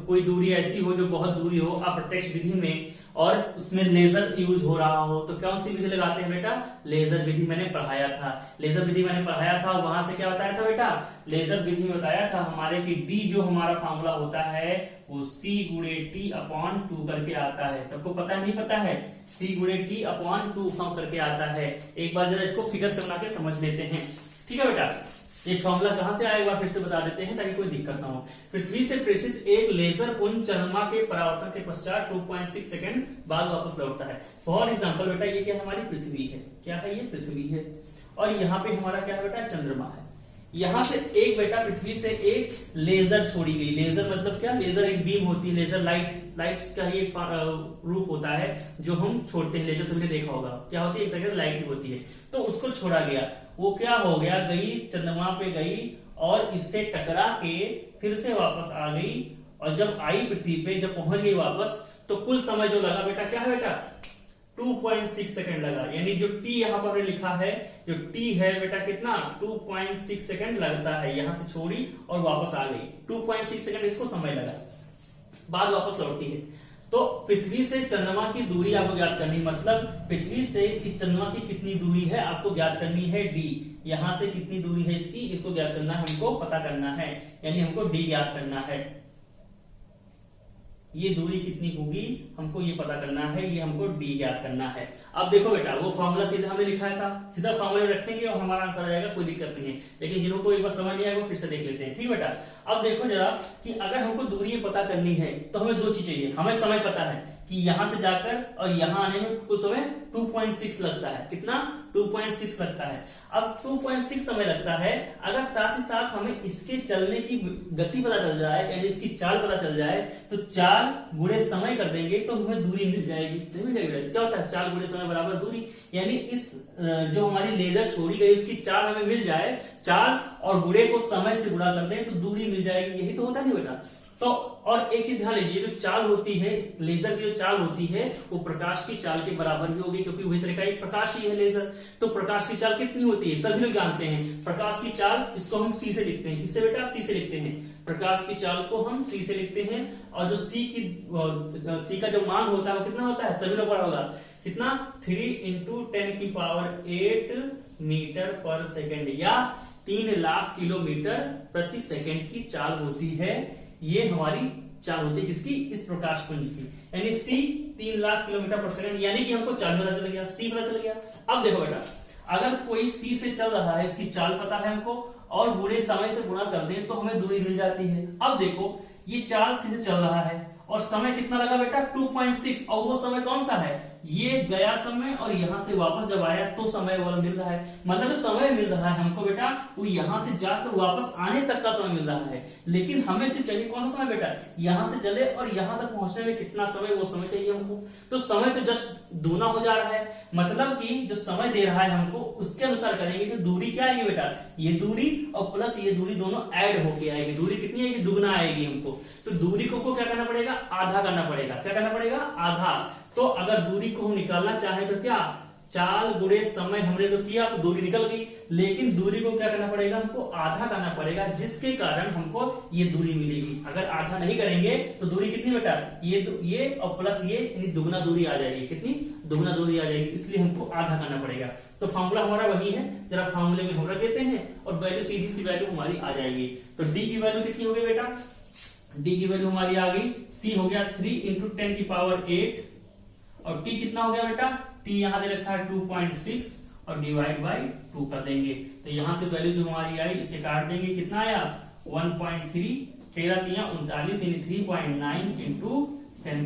कोई दूरी ऐसी हो जो बहुत दूरी हो अप्रत्यक्ष विधि में और उसमें लेजर यूज हो रहा हो तो कौन सी विधि लगाते हैं बेटा, लेजर विधि मैंने पढ़ाया था। लेजर विधि मैंने पढ़ाया था, वहां से क्या बताया था बेटा, लेजर विधि में बताया था हमारे की डी जो हमारा फॉर्मूला होता है वो C गुणे T अपॉन 2 करके आता है। सबको पता है नहीं पता है, C गुणे T अपॉन 2 फॉर्म करके आता है। एक बार जरा इसको फिगर बना के समझ लेते हैं, ठीक है बेटा। ये फॉर्मूला कहां से आया एक बार फिर से बता देते हैं ताकि कोई दिक्कत ना हो। पृथ्वी से प्रेषित एक लेजर पुंज चंद्रमा के परावर्तन के पश्चात 2.6 सेकंड बाद वापस लौटता है। फॉर एग्जांपल बेटा ये क्या हमारी पृथ्वी है, क्या है ये पृथ्वी है और यहाँ पे हमारा क्या है बेटा, चंद्रमा है। यहां से एक बेटा पृथ्वी से एक लेजर छोड़ी गई। लेजर मतलब क्या, लेजर एक बीम होती है, लेजर लाइट का ही एक रूप होता है जो हम छोड़ते हैं। लेजर सबने देखा होगा, क्या होती है, एक तरह की लाइट ही होती है। तो उसको छोड़ा गया, वो क्या हो गया, गई चंद्रमा पे गई और इससे टकरा के फिर से वापस आ गई और जब आई पृथ्वी पे, जब पहुंच गई वापस तो कुल समय जो लगा बेटा क्या है बेटा, 2.6 सेकंड लगा। यानी जो t यहां पर लिखा है, जो t है बेटा कितना, 2.6 सेकंड लगता है। यहां से छोड़ी और वापस आ गई, 2.6 सेकंड इसको समय लगा, बाद वापस लौटती है। तो पृथ्वी से चंद्रमा की दूरी आपको ज्ञात करनी, मतलब पृथ्वी से इस चंद्रमा की कितनी दूरी है आपको ज्ञात करनी है d। यहां से कितनी दूरी है इसकी, इसको ज्ञात करना है, हमको पता करना है, यानी हमको d ज्ञात करना है। ये दूरी कितनी होगी हमको ये पता करना है, ये हमको d ज्ञात करना है। अब देखो बेटा वो फॉर्मूला सीधा हमने लिखा था, सीधा फॉर्मूला रखेंगे और हमारा आंसर आ जाएगा, कोई दिक्कत नहीं है। लेकिन जिनको एक बार समझ नहीं आएगा फिर से देख लेते हैं, ठीक बेटा। अब देखो जरा कि अगर हमको दूरी पता करनी है तो हमें दो चीज चाहिए। हमें समय पता है कि यहां से जाकर और यहां आने में कुल समय 2.6 लगता है। कितना, 2.6 लगता है। अब 2.6 समय लगता है, अगर साथ ही साथ हमें इसके चलने की गति पता चल जाए, यानी इसकी चाल पता चल जाए, तो चाल गुणे समय कर देंगे तो हमें दूरी मिल जाएगी। नहीं मिल जाएगी, क्या होता है, चाल गुणे समय बराबर दूरी। यानी इस जो हमारी लेजर छोड़ी गई उसकी चाल हमें मिल जाए, चाल और गुणे को समय से गुणा कर दें तो दूरी मिल जाएगी। यही तो होता है नहीं बेटा। तो और एक चीज ध्यान लीजिए, जो चाल होती है, लेजर की जो चाल होती है वो प्रकाश की चाल के बराबर ही होगी, क्योंकि वही तरह का एक प्रकाश ही है लेजर। तो प्रकाश की चाल कितनी होती है सभी लोग जानते हैं। प्रकाश की चाल, इसको हम c से लिखते हैं। किससे बेटा, c से लिखते हैं। प्रकाश की चाल को हम c से लिखते हैं और जो c का जो मान होता है वो कितना होता है, सभी लोग पढ़ा होगा, कितना, 3 × 10⁸ मीटर पर सेकेंड, या 3 लाख किलोमीटर प्रति सेकेंड की चाल होती है। ये हमारी चाल होती है किसकी, इस प्रकाश पुंज की। यानी c 3 लाख किलोमीटर पर सेकंड, यानी कि हमको चाल पता चल गया, c पता चल गया। अब देखो बेटा, अगर कोई c से चल रहा है, इसकी चाल पता है हमको और गुणे समय से गुणा कर दें तो हमें दूरी मिल जाती है। अब देखो ये चाल सीधे चल रहा है और समय कितना लगा बेटा, 2.6, और वो समय कौन सा है, ये गया समय और यहां से वापस जब आया तो समय वाला मिल रहा है। मतलब समय मिल रहा है हमको बेटा, वो यहां से जाकर वापस आने तक का समय मिल रहा है। लेकिन हमें सिर्फ चाहिए कौन सा समय बेटा, यहां से चले और यहां तक पहुंचने में कितना समय, वो समय चाहिए हमको। तो समय तो जस्ट दूना हो जा रहा है, मतलब कि जो समय दे रहा है हमको उसके अनुसार करेंगे तो दूरी क्या आएगी बेटा, ये दूरी और प्लस ये दूरी दोनों ऐड होके आएगी। दूरी कितनी आएगी, दुगना आएगी हमको। तो दूरी को क्या करना पड़ेगा, आधा करना पड़ेगा। क्या करना पड़ेगा, आधा। तो अगर दूरी को हम निकालना चाहें तो क्या, चाल गुणे समय हमने तो किया तो दूरी निकल गई, लेकिन दूरी को क्या करना पड़ेगा, हमको आधा करना पड़ेगा, जिसके कारण हमको ये दूरी मिलेगी। अगर आधा नहीं करेंगे तो दूरी कितनी बेटा, ये और प्लस ये, यानी दुगना दूरी आ जाएगी। कितनी, दुगना दूरी आ जाएगी, इसलिए हमको आधा करना पड़ेगा। तो फॉर्मूला हमारा वही है, जरा फॉर्मूले में हम रख देते हैं और वैल्यू सीधी सी वैल्यू हमारी आ जाएगी। तो डी की वैल्यू कितनी हो गई बेटा, डी की वैल्यू हमारी आ गई, सी हो गया 3 × 10⁸ और t कितना हो गया बेटा, t यहां दे रखा है 2.6 और डिवाइड बाय 2 कर देंगे। तो यहां से वैल्यू जो हमारी आई इसके काट देंगे, कितना आया 1.3, 13 × 39 यानी 3.9 ×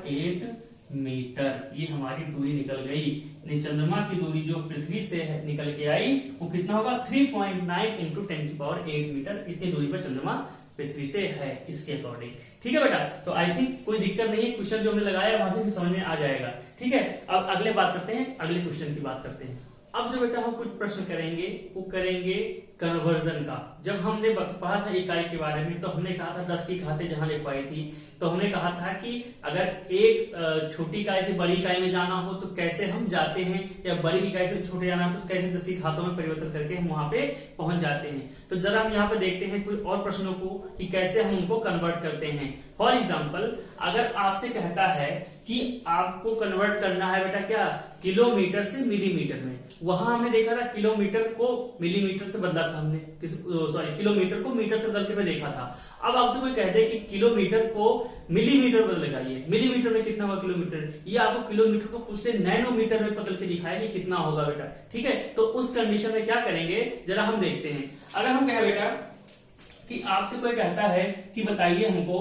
10⁸ मीटर। ये हमारी दूरी निकल गई। यानी चंद्रमा की दूरी जो पृथ्वी से निकल के आई वो कितना होगा, 3.9 × 10⁸ मीटर। इतनी दूरी पर चंद्रमा पृथ्वी से है, इसके अकॉर्डिंग। ठीक है बेटा, तो आई थिंक कोई दिक्कत नहीं है, क्वेश्चन जो हमने लगाया वहां से भी समझ में आ जाएगा। ठीक है, अब अगले बात करते हैं, अगले क्वेश्चन की बात करते हैं। अब जो बेटा हम कुछ प्रश्न करेंगे वो करेंगे कन्वर्जन का। जब हमने पढ़ा था इकाई के बारे में तो हमने कहा था 10 की घातें जहां लिखवाई थी, तो हमने कहा था कि अगर एक छोटी इकाई से बड़ी इकाई में जाना हो तो कैसे हम जाते हैं, या बड़ी इकाई से छोटे जाना हो तो कैसे 10 की घातों में परिवर्तन करके हम वहां पे पहुंच जाते हैं। तो जरा हम यहाँ पे देखते हैं कुछ और प्रश्नों को कि कैसे हम उनको कन्वर्ट करते हैं। फॉर एग्जाम्पल, अगर आपसे कहता है कि आपको कन्वर्ट करना है बेटा क्या, किलोमीटर से मिलीमीटर में, वहां हमने देखा था किलोमीटर को मिलीमीटर से बदला था हमने, किलोमीटर को मीटर से बदल के देखा था। अब आपसे कोई कहते हैं कि किलोमीटर को मिलीमीटर बदल लगाइए, मिलीमीटर में कितना होगा किलोमीटर, ये आपको किलोमीटर को पूछते नैनोमीटर में बदल के दिखाया कि कितना होगा बेटा। ठीक है, तो उस कंडीशन में क्या करेंगे जरा हम देखते हैं। अगर हम कहें बेटा कि आपसे कोई कहता है कि बताइए हमको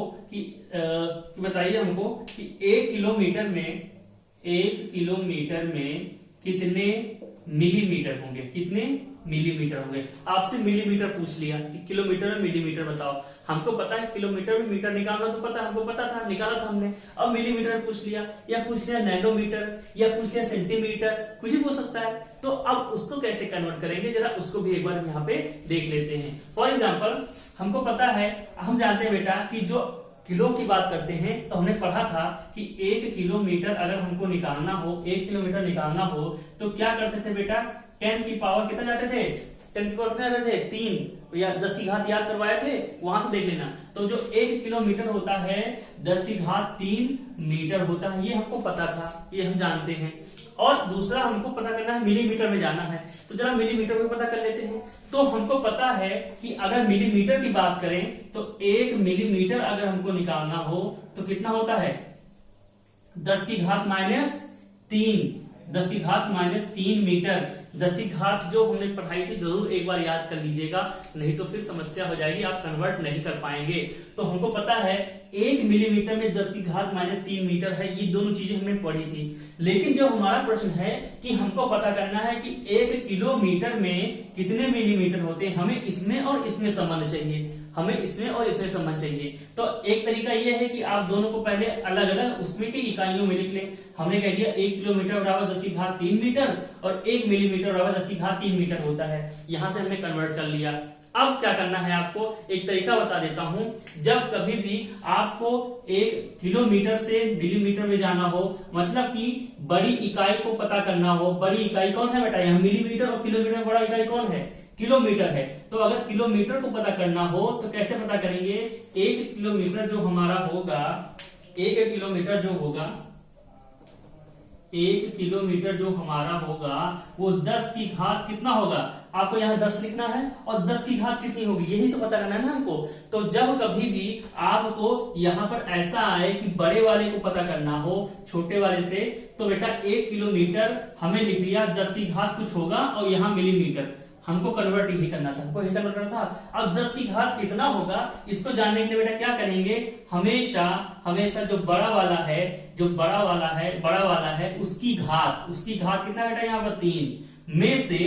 कि एक किलोमीटर में कितने मिलीमीटर होंगे, कितने मिलीमीटर होंगे। आपसे मिलीमीटर पूछ लिया कि किलोमीटर में मिलीमीटर बताओ। हमको पता है किलोमीटर में मीटर निकालना, तो पता हमको पता था, निकाला था हमने। अब मिलीमीटर में पूछ लिया, या पूछ लिया नैनोमीटर, या पूछ लिया सेंटीमीटर, कुछ भी पूछ सकता है। तो अब उसको कैसे कन्वर्ट करेंगे जरा उसको भी एक बार हम यहाँ पे देख लेते हैं। फॉर एग्जाम्पल, हमको पता है, हम जानते हैं बेटा कि जो किलो की बात करते हैं तो हमने पढ़ा था कि 1 किलोमीटर अगर हमको निकालना हो, 1 किलोमीटर निकालना हो तो क्या करते थे बेटा, 10 की पावर कितना जाते थे, 10 की पावर कितना जाते थे 3, या 10 की घात याद करवाए थे, वहां से देख लेना। तो जो 1 किलोमीटर होता है 10 की घात 3 मीटर होता है, ये हमको पता था, ये हम जानते हैं। और दूसरा हमको पता करना है मिलीमीटर में जाना है, तो जरा मिलीमीटर में पता कर लेते हैं। तो हमको पता है कि अगर मिलीमीटर की बात करें तो 1 मिलीमीटर अगर हमको निकालना हो तो कितना होता है 10 की घात -3, 10 की घात -3 मीटर। 10 की घात जो हमने पढ़ाई थी जरूर एक बार याद कर लीजिएगा, नहीं तो फिर समस्या हो जाएगी, आप कन्वर्ट नहीं कर पाएंगे। तो हमको पता है 1 मिलीमीटर में 10 की घात -3 मीटर है, ये दोनों चीजें हमने पढ़ी थी। लेकिन जो हमारा प्रश्न है कि हमको पता करना है कि 1 किलोमीटर में कितने मिलीमीटर होते हैं, हमें इसमें और इसमें संबंध चाहिए, हमें इसमें और इसमें संबंध चाहिए। तो एक तरीका यह है कि आप दोनों को पहले अलग अलग उसमें की इकाइयों में लिख लें। हमने कह दिया 1 किलोमीटर बराबर 10 की घात 3 मीटर और 1 मिलीमीटर बराबर 10 की घात 3 मीटर होता है। यहां से हमने कन्वर्ट कर लिया। अब क्या करना है आपको, एक तरीका बता देता हूं। जब कभी भी आपको 1 किलोमीटर से मिलीमीटर में जाना हो, मतलब कि बड़ी इकाई को पता करना हो, बड़ी इकाई कौन है बेटा, यहाँ मिलीमीटर और किलोमीटर बड़ा इकाई कौन है, किलोमीटर है। तो अगर किलोमीटर को पता करना हो तो कैसे पता करेंगे, 1 किलोमीटर जो हमारा होगा, 1 किलोमीटर जो होगा, 1 किलोमीटर जो हमारा होगा वो 10 की घात कितना होगा, आपको यहाँ 10 लिखना है और 10 की घात कितनी होगी यही तो पता करना है ना हमको। तो जब कभी भी आपको यहाँ पर ऐसा आए कि बड़े वाले को पता करना हो छोटे वाले से, तो बेटा 1 किलोमीटर हमें लिख लिया, 10 की घात कुछ होगा और यहाँ मिलीमीटर, हमको कन्वर्ट ही करना था, हमको ही कन्वर्ट करना था। अब 10 की घात कितना होगा इसको जानने के लिए बेटा क्या करेंगे, हमेशा जो बड़ा वाला है उसकी घात कितना बेटा यहाँ पर 3 में से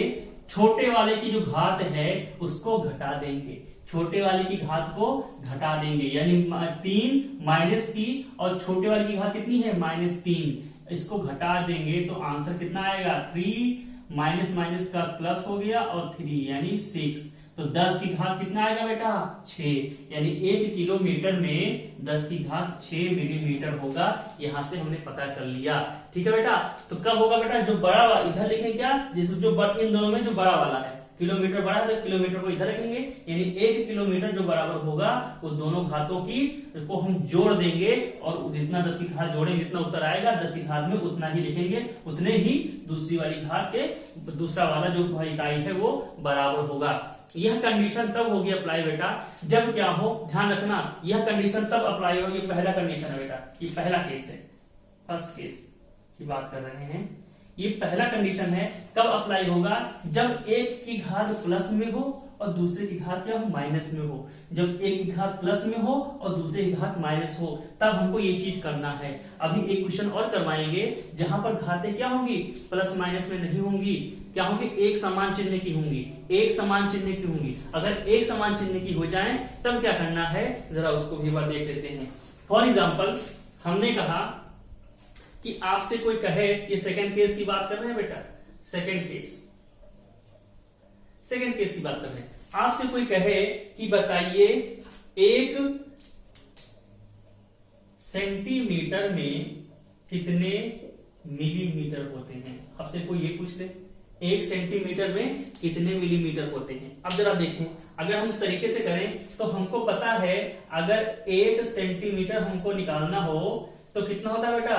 छोटे वाले की जो घात है उसको घटा देंगे, छोटे वाले की घात को घटा देंगे, यानी 3 -3 और छोटे वाले की घात कितनी है -3, इसको घटा देंगे तो आंसर कितना आएगा 3 माइनस का प्लस हो गया और 3 यानी 6। तो 10 की घात कितना आएगा बेटा 6, यानी 1 किलोमीटर में 10 की घात 6 मिलीमीटर होगा। यहां से हमने पता कर लिया, ठीक है बेटा। तो कब होगा बेटा, जो बड़ा वाला इधर लिखें क्या, जो इन दोनों में जो बड़ा वाला है, किलोमीटर बड़ा है तो किलोमीटर को इधर रखेंगे, यानी 1 किलोमीटर जो बराबर होगा वो दोनों घातों की को हम जोड़ देंगे और जितना 10 की घात जोड़ेंगे जितना उत्तर आएगा 10 की घात में उतना ही लिखेंगे, उतने ही दूसरी वाली घात के दूसरा वाला जो इकाई है वो बराबर होगा। यह कंडीशन तब होगी अप्लाई बेटा जब क्या हो, ध्यान रखना, यह कंडीशन तब अप्लाई हो, ये पहला कंडीशन है बेटा, ये पहला केस है, फर्स्ट केस की बात कर रहे हैं, ये पहला कंडीशन है। कब अप्लाई होगा, जब 1 की घात प्लस में हो और दूसरे की घात क्या हो माइनस में हो। जब 1 की घात प्लस में हो और दूसरे की घात माइनस हो तब हमको ये चीज करना है। अभी एक क्वेश्चन और करवाएंगे जहां पर घातें क्या होंगी, प्लस माइनस में नहीं होंगी, क्या होंगी, एक समान चिन्ह की होंगी, एक समान चिन्ह की होंगी। अगर एक समान चिन्ह की हो जाए तब क्या करना है, जरा उसको भी बार देख लेते हैं। फॉर एग्जाम्पल, हमने कहा कि आपसे कोई कहे, ये सेकंड केस की बात कर रहे हैं बेटा, सेकंड केस की बात कर रहे हैं। आपसे कोई कहे कि बताइए 1 सेंटीमीटर में कितने मिलीमीटर होते हैं, आपसे कोई ये पूछ ले 1 सेंटीमीटर में कितने मिलीमीटर होते हैं। अब जरा देखें, अगर हम इस तरीके से करें तो हमको पता है अगर 1 सेंटीमीटर हमको निकालना हो तो कितना होता है बेटा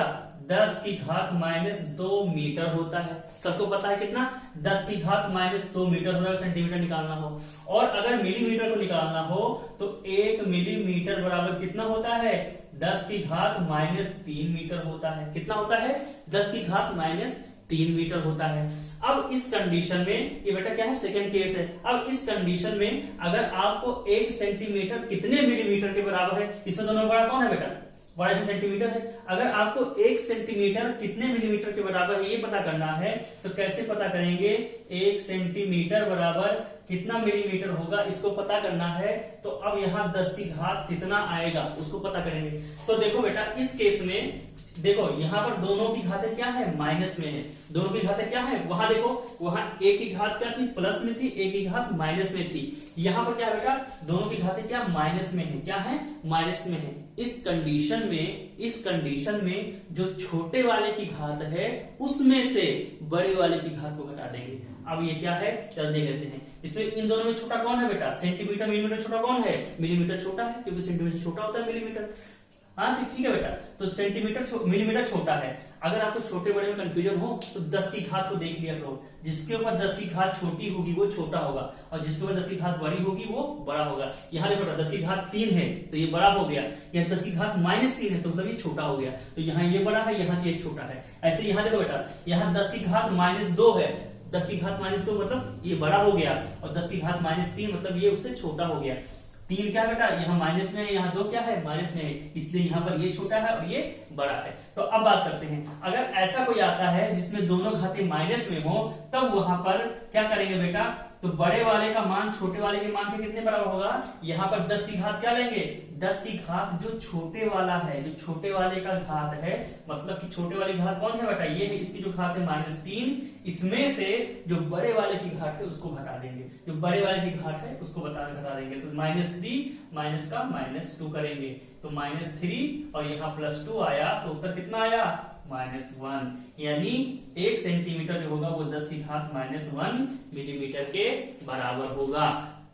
10 की घात -2 मीटर होता है। सबको पता है कितना 10 की घात -2 मीटर होता है सेंटीमीटर निकालना हो। और अगर मिलीमीटर को निकालना हो तो 1 मिलीमीटर बराबर कितना होता है 10 की घात -3 मीटर होता है। कितना होता है 10 की घात -3 मीटर होता है। अब इस कंडीशन में ये बेटा क्या है सेकंड केस है। अब इस कंडीशन में अगर आपको 1 सेंटीमीटर कितने मिलीमीटर के बराबर है, इसमें दोनों बड़ा कौन है बेटा बड़ा सेंटीमीटर है। अगर आपको 1 सेंटीमीटर कितने मिलीमीटर के बराबर है ये पता करना है तो कैसे पता करेंगे 1 सेंटीमीटर बराबर कितना मिलीमीटर होगा इसको पता करना है। तो अब यहाँ 10 की घात कितना आएगा उसको पता करेंगे। तो देखो बेटा इस केस में देखो यहाँ पर दोनों की घातें क्या है माइनस में है। दोनों की घातें क्या है वहां देखो वहां एक की घात क्या थी प्लस में थी, एक की घात माइनस में थी। यहाँ पर क्या है बेटा दोनों की घातें क्या माइनस में है, क्या है माइनस में है। इस कंडीशन में जो छोटे वाले की घात है उसमें से बड़े वाले की घात को घटा देंगे। अब ये क्या है चल देख लेते हैं। इसमें इन दोनों में छोटा कौन है बेटा सेंटीमीटर, मिलीमीटर छोटा कौन है मिलीमीटर छोटा है क्योंकि सेंटीमीटर छोटा होता है मिलीमीटर। हाँ ठीक है बेटा, तो सेंटीमीटर मिलीमीटर छोटा है। अगर आपको छोटे बड़े में कंफ्यूजन हो तो 10 की घात को देख लिया करो। जिसके ऊपर 10 की घात छोटी होगी वो छोटा होगा और जिसके ऊपर 10 की घात बड़ी होगी वो बड़ा होगा। यहाँ देखो बेटा 10 की घात 3 है तो ये बड़ा हो गया, यहाँ 10 की घात -3 है तो मतलब ये छोटा हो गया। तो यहाँ ये बड़ा है यहाँ ये छोटा है। ऐसे यहाँ देखो बेटा यहाँ 10 की घात -2 है, 10 की घात -2 मतलब ये बड़ा हो गया और 10 की घात -3 मतलब ये उससे छोटा हो गया। 3 क्या बेटा यहाँ माइनस में है, यहाँ 2 क्या है माइनस में है, इसलिए यहाँ पर ये छोटा है और ये बड़ा है। तो अब बात करते हैं अगर ऐसा कोई आता है जिसमें दोनों घातें माइनस में हो तब वहां पर क्या करेंगे बेटा तो बड़े वाले का मान छोटे वाले के मान के कितने बराबर होगा। यहाँ पर 10 की घात क्या लेंगे 10 की घात जो छोटे वाला है, जो छोटे वाले का घात है मतलब कि छोटे वाली घात कौन है बेटा ये है, इसकी जो घात है -3, इसमें से जो बड़े वाले की घात है उसको घटा देंगे। जो बड़े वाले की घात है उसको घटा देंगे तो -3 माइनस का -2 करेंगे तो -3 और यहाँ +2 आया तो उत्तर कितना आया -1। यानी 1 सेंटीमीटर जो होगा वो 10 की घात -1 मिलीमीटर के बराबर होगा।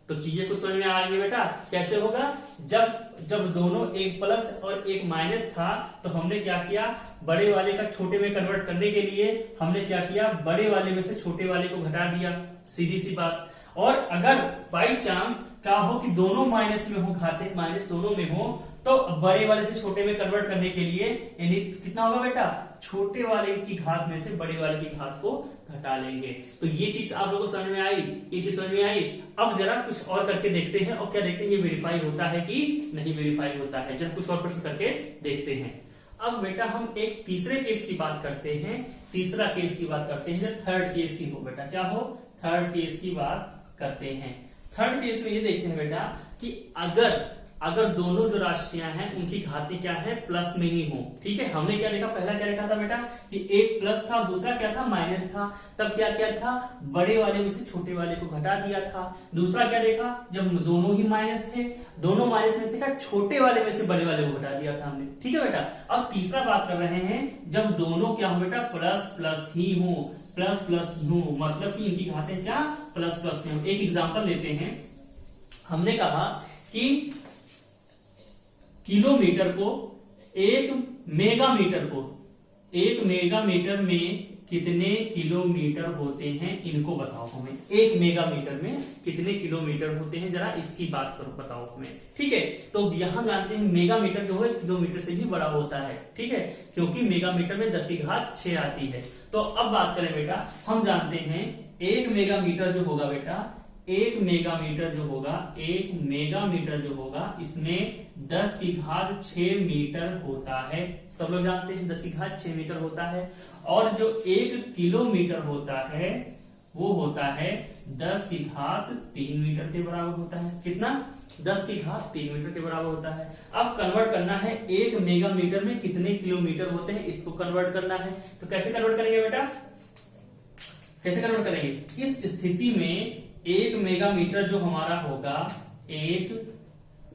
तो चीजें कुछ समझ में आ रही है बेटा कैसे होगा। जब दोनों एक प्लस और एक माइनस था तो हमने क्या किया बड़े वाले का छोटे में कन्वर्ट करने के लिए हमने क्या किया बड़े वाले में से छोटे वाले को घटा दिया, सीधी सी बात। और अगर बाई चांस क्या हो कि दोनों माइनस में हो घाते माइनस दोनों में हो तो बड़े वाले से छोटे में कन्वर्ट करने के लिए यानी कितना होगा बेटा छोटे वाले की घात में से बड़े वाले की घात को घटा लेंगे। तो ये चीज आप लोगों को समझ में आई, ये चीज समझ में आई। अब जरा कुछ और करके देखते हैं और क्या देखते हैं ये वेरीफाई होता है कि नहीं वेरीफाई होता है। जरा कुछ और प्रश्न करके देखते हैं। अब बेटा हम एक तीसरे केस की बात करते हैं, तीसरा केस की बात करते हैं थर्ड केस की हो बेटा क्या हो थर्ड केस की बात करते हैं। थर्ड केस में ये देखते हैं बेटा कि अगर दोनों जो राशियां हैं उनकी घातें क्या है प्लस में ही हो। ठीक है हमने क्या देखा पहला क्या देखा था बेटा कि एक प्लस था दूसरा क्या था माइनस था। तब क्या किया था बड़े वाले में से छोटे वाले को घटा दिया था। दूसरा क्या देखा जब दोनों ही माइनस थे दोनों माइनस में से क्या छोटे वाले में से बड़े वाले को घटा दिया था हमने। ठीक है बेटा अब तीसरा बात कर रहे हैं जब दोनों क्या हो बेटा प्लस प्लस ही हो, प्लस प्लस हो मतलब कि इनकी घातें क्या प्लस प्लस में हो। एक एग्जांपल लेते हैं। हमने कहा कि किलोमीटर को 1 मेगामीटर में कितने किलोमीटर होते हैं इनको बताओ हमें। 1 मेगामीटर में कितने किलोमीटर होते हैं जरा इसकी बात करो बताओ हमें। ठीक है तो यहां जानते हैं मेगामीटर जो है किलोमीटर से भी बड़ा होता है। ठीक है क्योंकि मेगामीटर में 10 की घात 6 आती है। तो अब बात करें बेटा हम जानते हैं 1 मेगामीटर जो होगा बेटा 1 मेगामीटर जो होगा इसमें 10 की घात 6 मीटर होता है। सब लोग जानते हैं 10 की घात 6 मीटर होता है। और जो 1 किलोमीटर होता है वो होता है 10 की घात 3 मीटर के बराबर होता है। कितना 10 की घात 3 मीटर के बराबर होता है। अब कन्वर्ट करना है 1 मेगामीटर में कितने किलोमीटर होते हैं इसको कन्वर्ट करना है। तो कैसे कन्वर्ट करेंगे बेटा कैसे कन्वर्ट करेंगे। इस स्थिति में 1 मेगामीटर जो हमारा होगा, 1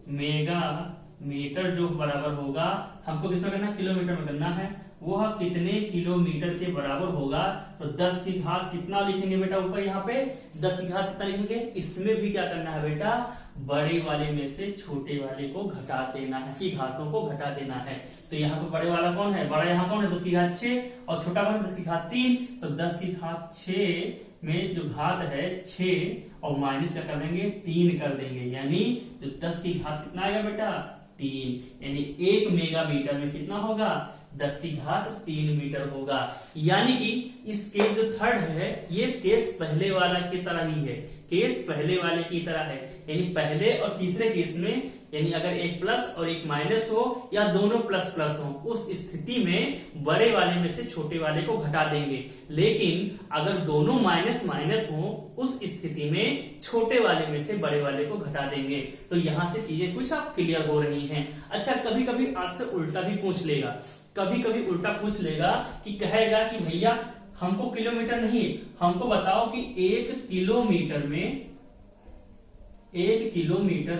मेगामीटर जो बराबर होगा, हमको किसमें करना है, किलोमीटर में करना है, वह कितने किलोमीटर के बराबर होगा। तो 10 की घात कितना लिखेंगे बेटा ऊपर, यहाँ पे 10 की घात कितना लिखेंगे। इसमें भी क्या करना है बेटा, बड़े वाले में से छोटे वाले को घटा देना है, कि घातों को घटा देना है। तो यहाँ पे बड़े वाला कौन है, बड़ा यहाँ कौन है, 10 की घात 6, और छोटा कौन है 10 की घात 3। तो 10 की घात 6 में जो घात है 6 और माइनस क्या कर देंगे, 3 कर देंगे, यानी जो 10 की घात कितना आएगा बेटा, 3, यानी 1 मेगामीटर में कितना होगा, 10 की घात 3 मीटर होगा। यानी कि इस केस जो थर्ड है, ये केस पहले वाला की तरह ही है, केस पहले वाले की तरह है, यानी पहले और तीसरे केस में, यानी अगर एक प्लस और एक माइनस हो या दोनों प्लस प्लस हो, उस स्थिति में बड़े वाले में से छोटे वाले को घटा देंगे। लेकिन अगर दोनों माइनस माइनस हो, उस स्थिति में छोटे वाले में से बड़े वाले को घटा देंगे। तो यहां से चीजें कुछ आप क्लियर हो रही हैं। अच्छा, कभी कभी आपसे उल्टा भी पूछ लेगा, कभी कभी उल्टा पूछ लेगा कि कहेगा कि भैया हमको किलोमीटर नहीं, हमको बताओ कि 1 किलोमीटर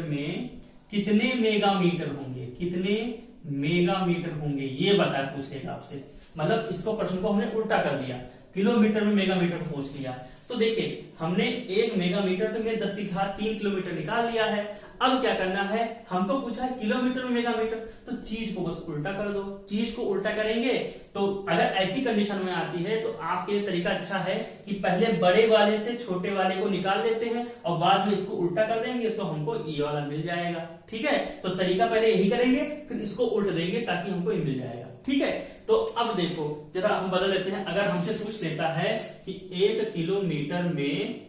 में कितने मेगामीटर होंगे, कितने मेगामीटर होंगे, ये बता पूछेगा आपसे। मतलब इसको प्रश्न को हमने उल्टा कर दिया, किलोमीटर में मेगामीटर पूछ लिया। तो देखिए हमने 1 मेगामीटर में 10 की घात 3 किलोमीटर निकाल लिया है। अब क्या करना है, हमको पूछा है किलोमीटर में मेगामीटर, तो चीज को बस उल्टा कर दो। चीज को उल्टा करेंगे तो अगर ऐसी कंडीशन में आती है तो आपके लिए तरीका अच्छा है कि पहले बड़े वाले से छोटे वाले को निकाल देते हैं और बाद में इसको उल्टा कर देंगे तो हमको ये वाला मिल जाएगा। ठीक है, तो तरीका पहले यही करेंगे, फिर इसको उल्ट देंगे ताकि हमको ये मिल जाएगा। ठीक है, तो अब देखो जरा हम बदल लेते हैं। अगर हमसे पूछ लेता है कि 1 किलोमीटर में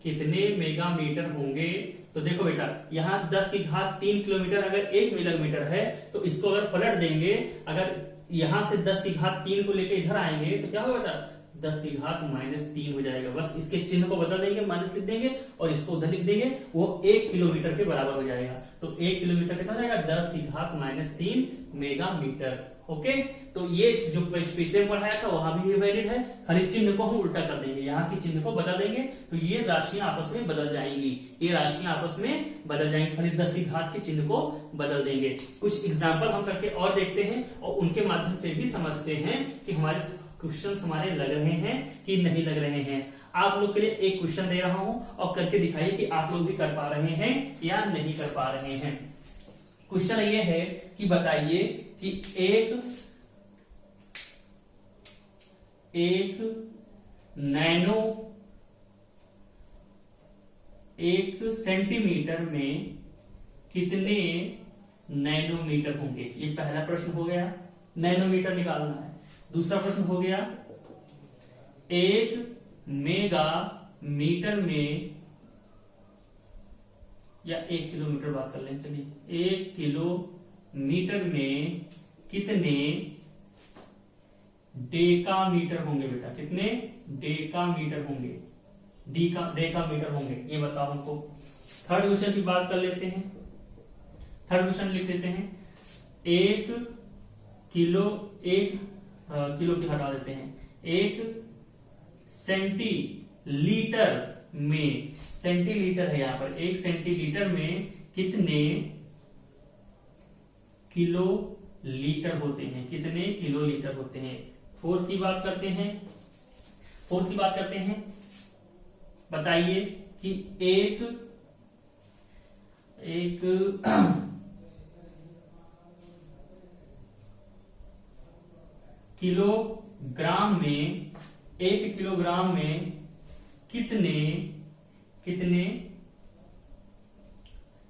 कितने मेगामीटर होंगे, तो देखो बेटा यहाँ 10 की घात 3 किलोमीटर अगर 1 मेगामीटर है, तो इसको अगर पलट देंगे, अगर यहां से 10 की घात 3 को लेकर इधर आएंगे तो क्या होगा बेटा, 10 की घात -3 हो जाएगा। बस इसके चिन्ह को बदल देंगे, माइनस लिख देंगे और इसको उधर लिख देंगे, वो 1 किलोमीटर के बराबर हो जाएगा। तो 1 किलोमीटर कितना हो जाएगा, 10 की घात -3 मेगामीटर। ओके, तो ये जो पिछले में पढ़ाया था वहां भी ये वैलिड है, खाली चिन्ह को हम उल्टा कर देंगे, यहाँ की चिन्ह को बदल देंगे तो ये राशियां आपस में बदल जाएंगी, ये राशियां आपस में बदल जाएंगी, खाली 10 की घात के चिन्ह को बदल देंगे। कुछ एग्जाम्पल हम करके और देखते हैं और उनके माध्यम से भी समझते हैं कि हमारे क्वेश्चन हमारे लग रहे हैं कि नहीं लग रहे हैं। आप लोग के लिए एक क्वेश्चन दे रहा हूं और करके दिखाइए कि आप लोग भी कर पा रहे हैं या नहीं कर पा रहे हैं। क्वेश्चन ये है कि बताइए कि एक सेंटीमीटर में कितने नैनोमीटर होंगे। ये पहला प्रश्न हो गया, नैनोमीटर निकालना है। दूसरा प्रश्न हो गया 1 मेगामीटर में, या 1 किलोमीटर बात कर लें, चलिए 1 किलोमीटर में कितने डेकामीटर होंगे बेटा, कितने डेकामीटर होंगे, डेकामीटर होंगे, ये बताओ हमको। थर्ड क्वेश्चन की बात कर लेते हैं। थर्ड क्वेश्चन लिख लेते हैं, 1 किलो की हटा देते हैं, 1 सेंटीलीटर में, सेंटीलीटर है यहाँ पर, 1 सेंटीलीटर में कितने किलो लीटर होते हैं, कितने किलो लीटर होते हैं। फोर्थ की बात करते हैं, बताइए कि एक किलोग्राम में, 1 किलोग्राम में कितने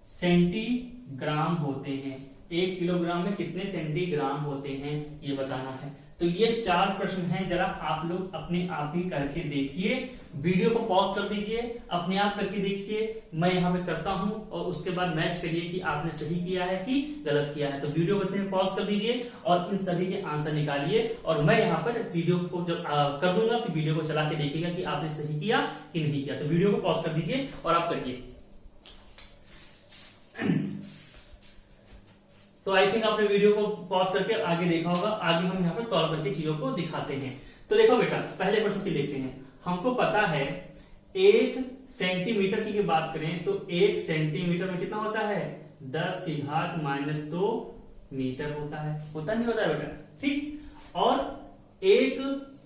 सेंटीग्राम होते हैं, 1 किलोग्राम में कितने सेंटीग्राम होते हैं, ये बताना है। तो ये 4 प्रश्न हैं, जरा आप लोग अपने आप ही करके देखिए। वीडियो को पॉज कर दीजिए, अपने आप करके देखिए, मैं यहाँ पे करता हूं और उसके बाद मैच करिए कि आपने सही किया है कि गलत किया है। तो वीडियो को इतने पॉज कर दीजिए और इन सभी के आंसर निकालिए और मैं यहाँ पर वीडियो को जब कर दूंगा फिर वीडियो को चला के देखिएगा कि आपने सही किया कि नहीं किया। तो वीडियो को पॉज कर दीजिए और आप करिए। तो आई थिंक आपने वीडियो को पॉज करके आगे देखा होगा। आगे हम यहाँ पर सॉल्व करके चीजों को दिखाते हैं। तो देखो बेटा, पहले प्रश्न की देखते हैं। हमको पता है एक सेंटीमीटर की बात करें तो एक सेंटीमीटर में कितना होता है 10 की घात -2 मीटर होता नहीं होता है बेटा, ठीक। और एक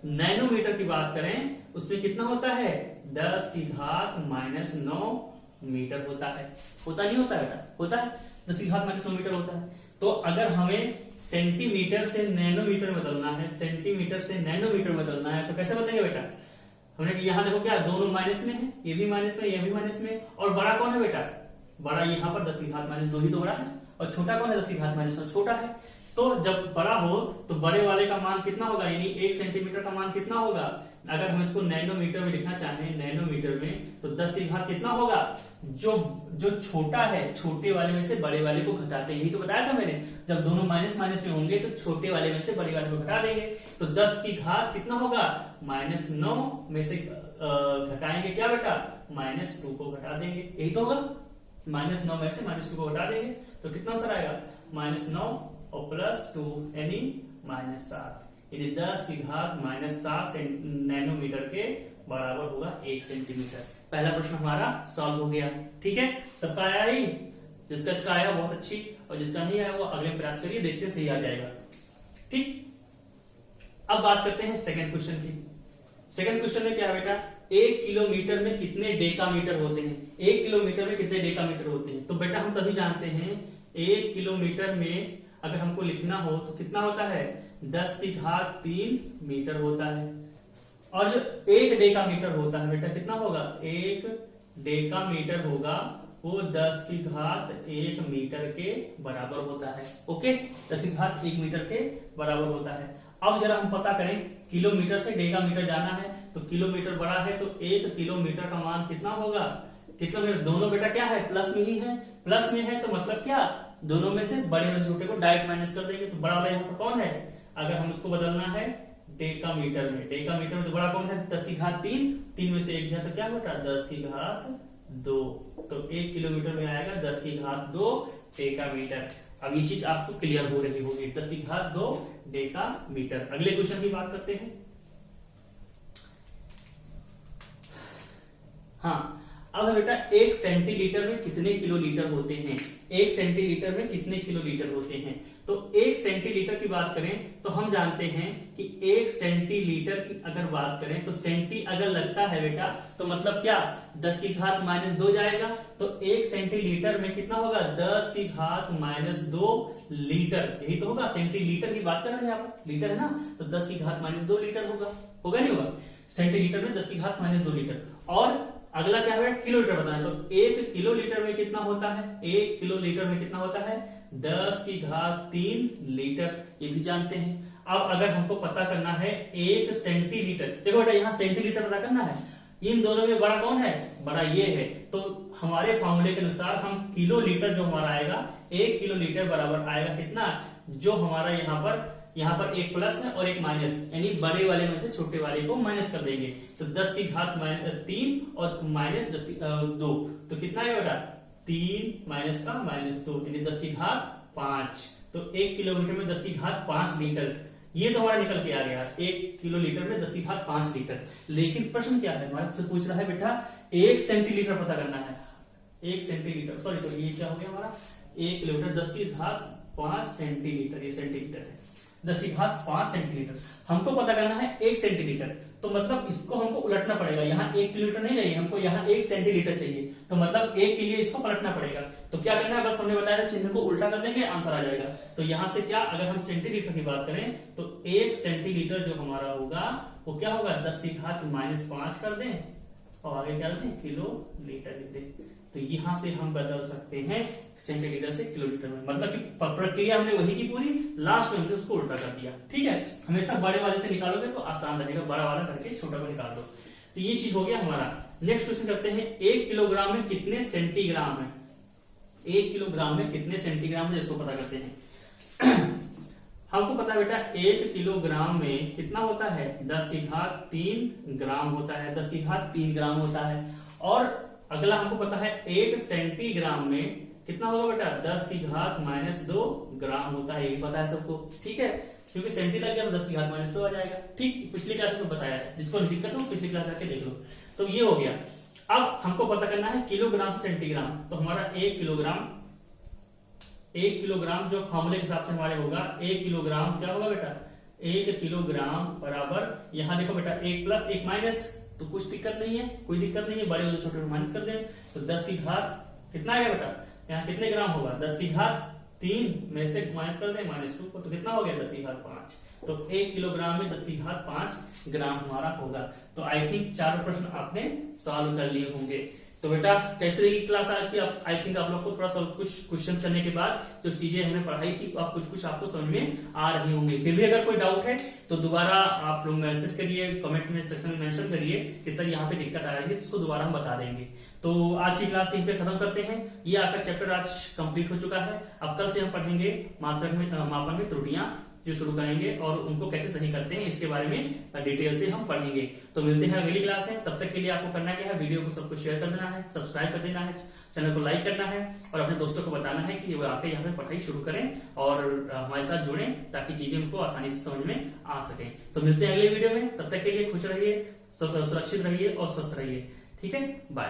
नैनोमीटर की बात करें उसमें कितना होता है 10 की घात -9 मीटर होता नहीं होता बेटा, होता है 10 की घात -9 मीटर होता है। तो अगर हमें सेंटीमीटर से नैनोमीटर में बदलना है, सेंटीमीटर से नैनोमीटर में बदलना है तो कैसे बदलेंगे बेटा, हमने यहाँ देखो क्या दोनों माइनस में है, ये भी माइनस में, ये भी माइनस में, और बड़ा कौन है बेटा, बड़ा यहाँ पर 10 की घात -2 ही तो बड़ा है, और छोटा कौन है 10 की घात -9 छोटा है। तो जब बड़ा हो तो बड़े वाले का मान कितना होगा, यानी 1 सेंटीमीटर का मान कितना होगा, अगर हम इसको नैनोमीटर में लिखना चाहें नैनोमीटर में तो 10 की घात कितना होगा, जो छोटा है छोटे वाले में से बड़े वाले को घटाते, यही तो बताया था मैंने, जब दोनों माइनस माइनस में होंगे तो छोटे वाले में से बड़े वाले को घटा देंगे, तो 10 की घात कितना होगा -9 में से घटाएंगे क्या बेटा -2 को घटा देंगे, यही तो होगा, -9 में से -2 को घटा देंगे तो कितना आंसर आएगा -9 और +2 यानी -7, यानी 10 की घात -7 नैनोमीटर के बराबर होगा 1 सेंटीमीटर। पहला प्रश्न हमारा सॉल्व हो गया, ठीक है, सबका आया ही, जिसका इसका आया बहुत अच्छी, और जिसका नहीं आया वो अगले प्रयास करिए, देखते सही आ जाएगा, ठीक। अब बात करते हैं सेकंड क्वेश्चन की। सेकंड क्वेश्चन में क्या है बेटा, 1 किलोमीटर में कितने डेकामीटर होते हैं, 1 किलोमीटर में कितने डेकामीटर होते हैं, तो बेटा हम सभी जानते हैं 1 किलोमीटर में अगर हमको लिखना हो तो कितना होता है 10 की घात 3 मीटर होता है, और जो 1 डेकामीटर होता है बेटा कितना होगा, 1 डेकामीटर होगा वो 10 की घात 1 मीटर के बराबर होता है, ओके, 10 की घात 1 मीटर के बराबर होता है। अब जरा हम पता करें, किलोमीटर से डेकामीटर जाना है तो किलोमीटर बड़ा है तो 1 किलोमीटर का मान कितना होगा, किलोमीटर दोनों बेटा क्या है प्लस में ही है, प्लस में है तो मतलब क्या दोनों में से बड़े में छोटे को डायरेक्ट माइनस कर देंगे, तो बड़ा वाला यहाँ पर कौन है, अगर हम इसको बदलना है डेकामीटर में, डेकामीटर में तो बड़ा कौन है 10 की घात 3 में से 1 गया तो क्या बेटा 10 की घात 2, तो 1 किलोमीटर में आएगा 10 की घात 2 डेकामीटर। अब ये चीज आपको क्लियर हो रही होगी, 10 की घात 2 डेकामीटर। अगले क्वेश्चन की बात करते हैं। हाँ, अब बेटा 1 सेंटीलीटर में कितने किलोलीटर होते हैं, 1 सेंटीलीटर में कितने किलोलीटर होते हैं, तो 1 सेंटीलीटर की बात करें तो हम जानते हैं कि 1 सेंटीलीटर की अगर बात करें तो सेंटी अगर लगता है बेटा तो मतलब क्या 10 की घात -2 जाएगा, तो 1 सेंटीलीटर में कितना होगा 10 की घात -2 लीटर, यही तो होगा, सेंटीलीटर की बात कर रहे हैं आप, लीटर है ना, तो 10 की घात -2 लीटर होगा नहीं होगा, सेंटीलीटर में 10 की घात -2 लीटर। और अगला क्या है किलोलीटर बताना है, तो 1 किलोलीटर में कितना होता है, 1 किलोलीटर में कितना होता है 10 की घात 3 लीटर, ये भी जानते हैं। अब अगर हमको पता करना है 1 सेंटीलीटर, देखो बेटा यहाँ सेंटीलीटर पता करना है, इन दोनों में बड़ा कौन है, बड़ा ये है, तो हमारे फॉर्मूले के अनुसार हम किलोलीटर जो हमारा आएगा 1 किलोलीटर बराबर आएगा कितना, जो हमारा यहाँ पर एक प्लस है और एक माइनस, यानी बड़े वाले में से छोटे वाले को माइनस कर देंगे, तो 10 की घात 3 और माइनस 2 तो कितना है बेटा 3 माइनस का -2 यानी 10 की घात 5, तो 1 किलोमीटर में 10 की घात 5 लीटर, ये तो हमारा निकल के आ गया 1 किलोलीटर में 10 की घात 5 लीटर। लेकिन प्रश्न क्या है हमारा, फिर पूछ रहा है बेटा 1 सेंटीलीटर पता करना है, 1 सेंटीलीटर सॉरी ये क्या हो गया हमारा 1 किलोमीटर 10 की घात 5 सेंटीलीटर, ये सेंटीलीटर है, 10 की घात 5 सेंटीलीटर, हमको पता करना है 1 सेंटीलीटर, तो मतलब इसको हमको उलटना पड़ेगा, यहाँ 1 किलोमीटर नहीं चाहिए हमको, यहाँ 1 सेंटीलीटर चाहिए, तो मतलब 1 के लिए इसको पलटना पड़ेगा, तो क्या करना है बस हमने बताया था चिन्ह को उल्टा कर देंगे आंसर आ जाएगा। तो यहाँ से क्या अगर हम सेंटीलीटर की बात करें तो 1 सेंटीलीटर जो हमारा होगा वो क्या होगा 10 की घात -5 कर दें और आगे क्या लिखते हैं किलोलीटर लिख दें, तो यहां से हम बदल सकते हैं सेंटीलीटर से किलोलीटर में, मतलब कि प्रक्रिया हमने वही की पूरी, लास्ट में हमने उसको उल्टा कर दिया, ठीक है। हमेशा बड़े वाले से निकालोगे तो आसान रहेगा, बड़ा वाला करके छोटा को निकाल दो, तो ये चीज हो गया हमारा। नेक्स्ट क्वेश्चन करते हैं 1 किलोग्राम में कितने सेंटीग्राम है, 1 किलोग्राम में कितने सेंटीग्राम है इसको पता करते हैं। हमको पता है बेटा 1 किलोग्राम में कितना होता है 10 की घात 3 ग्राम होता है, 10 की घात 3 ग्राम होता है, और अगला हमको पता है 1 सेंटीग्राम में कितना होगा बेटा 10 की घात -2 ग्राम होता है, ये पता है सबको, ठीक है। क्योंकि सेंटी लग गया तो 10 की घात -2 आ जाएगा। ठीक, पिछली क्लास में बताया है, जिसको दिक्कत हो पिछली क्लास जाके देख लो। तो ये हो गया। अब हमको पता करना है किलोग्राम से सेंटीग्राम, तो हमारा 1 किलोग्राम जो फॉर्मूले के हिसाब से हमारे होगा 1 किलोग्राम क्या होगा बेटा, 1 किलोग्राम बराबर, यहां देखो बेटा 1 प्लस 1 माइनस, तो कुछ दिक्कत नहीं है, कोई दिक्कत नहीं है, बड़े हो छोटे माइनस कर दें तो 10 की घात कितना आएगा बेटा, यहाँ कितने ग्राम होगा, 10 की घात 3 में से माइनस कर दें -2 को, तो कितना हो गया 10 की घात 5। तो 1 किलोग्राम में 10 की घात 5 ग्राम हमारा होगा। तो आई थिंक 4 प्रश्न आपने सॉल्व कर लिए होंगे। तो बेटा कैसे रही क्लास आज की, आई थिंक आप लोग को थोड़ा सा कुछ क्वेश्चन करने के बाद जो चीजें हमने पढ़ाई थी तो आप कुछ आपको समझ में आ रही होंगी। फिर भी अगर कोई डाउट है तो दोबारा आप लोग मैसेज करिए, कमेंट में सेक्शन में मेंशन करिए कि सर यहाँ पे दिक्कत आ रही है, तो उसको दोबारा हम बता देंगे। तो आज की क्लास यहीं पे खत्म करते हैं। ये आपका चैप्टर आज कंप्लीट हो चुका है। अब कल से हम पढ़ेंगे मापन में त्रुटियां जो शुरू करेंगे और उनको कैसे सही करते हैं इसके बारे में डिटेल से हम पढ़ेंगे। तो मिलते हैं अगली क्लास में, तब तक के लिए आपको करना क्या है, वीडियो को सबको शेयर कर देना है, सब्सक्राइब कर देना है, चैनल को लाइक करना है और अपने दोस्तों को बताना है कि वो आके यहाँ पे पढ़ाई शुरू करें और हमारे साथ जुड़ें ताकि चीजें उनको आसानी से समझ में आ सके। तो मिलते हैं अगले वीडियो में, तब तक के लिए खुश रहिए, सुरक्षित रहिए और स्वस्थ रहिए। ठीक है, बाय।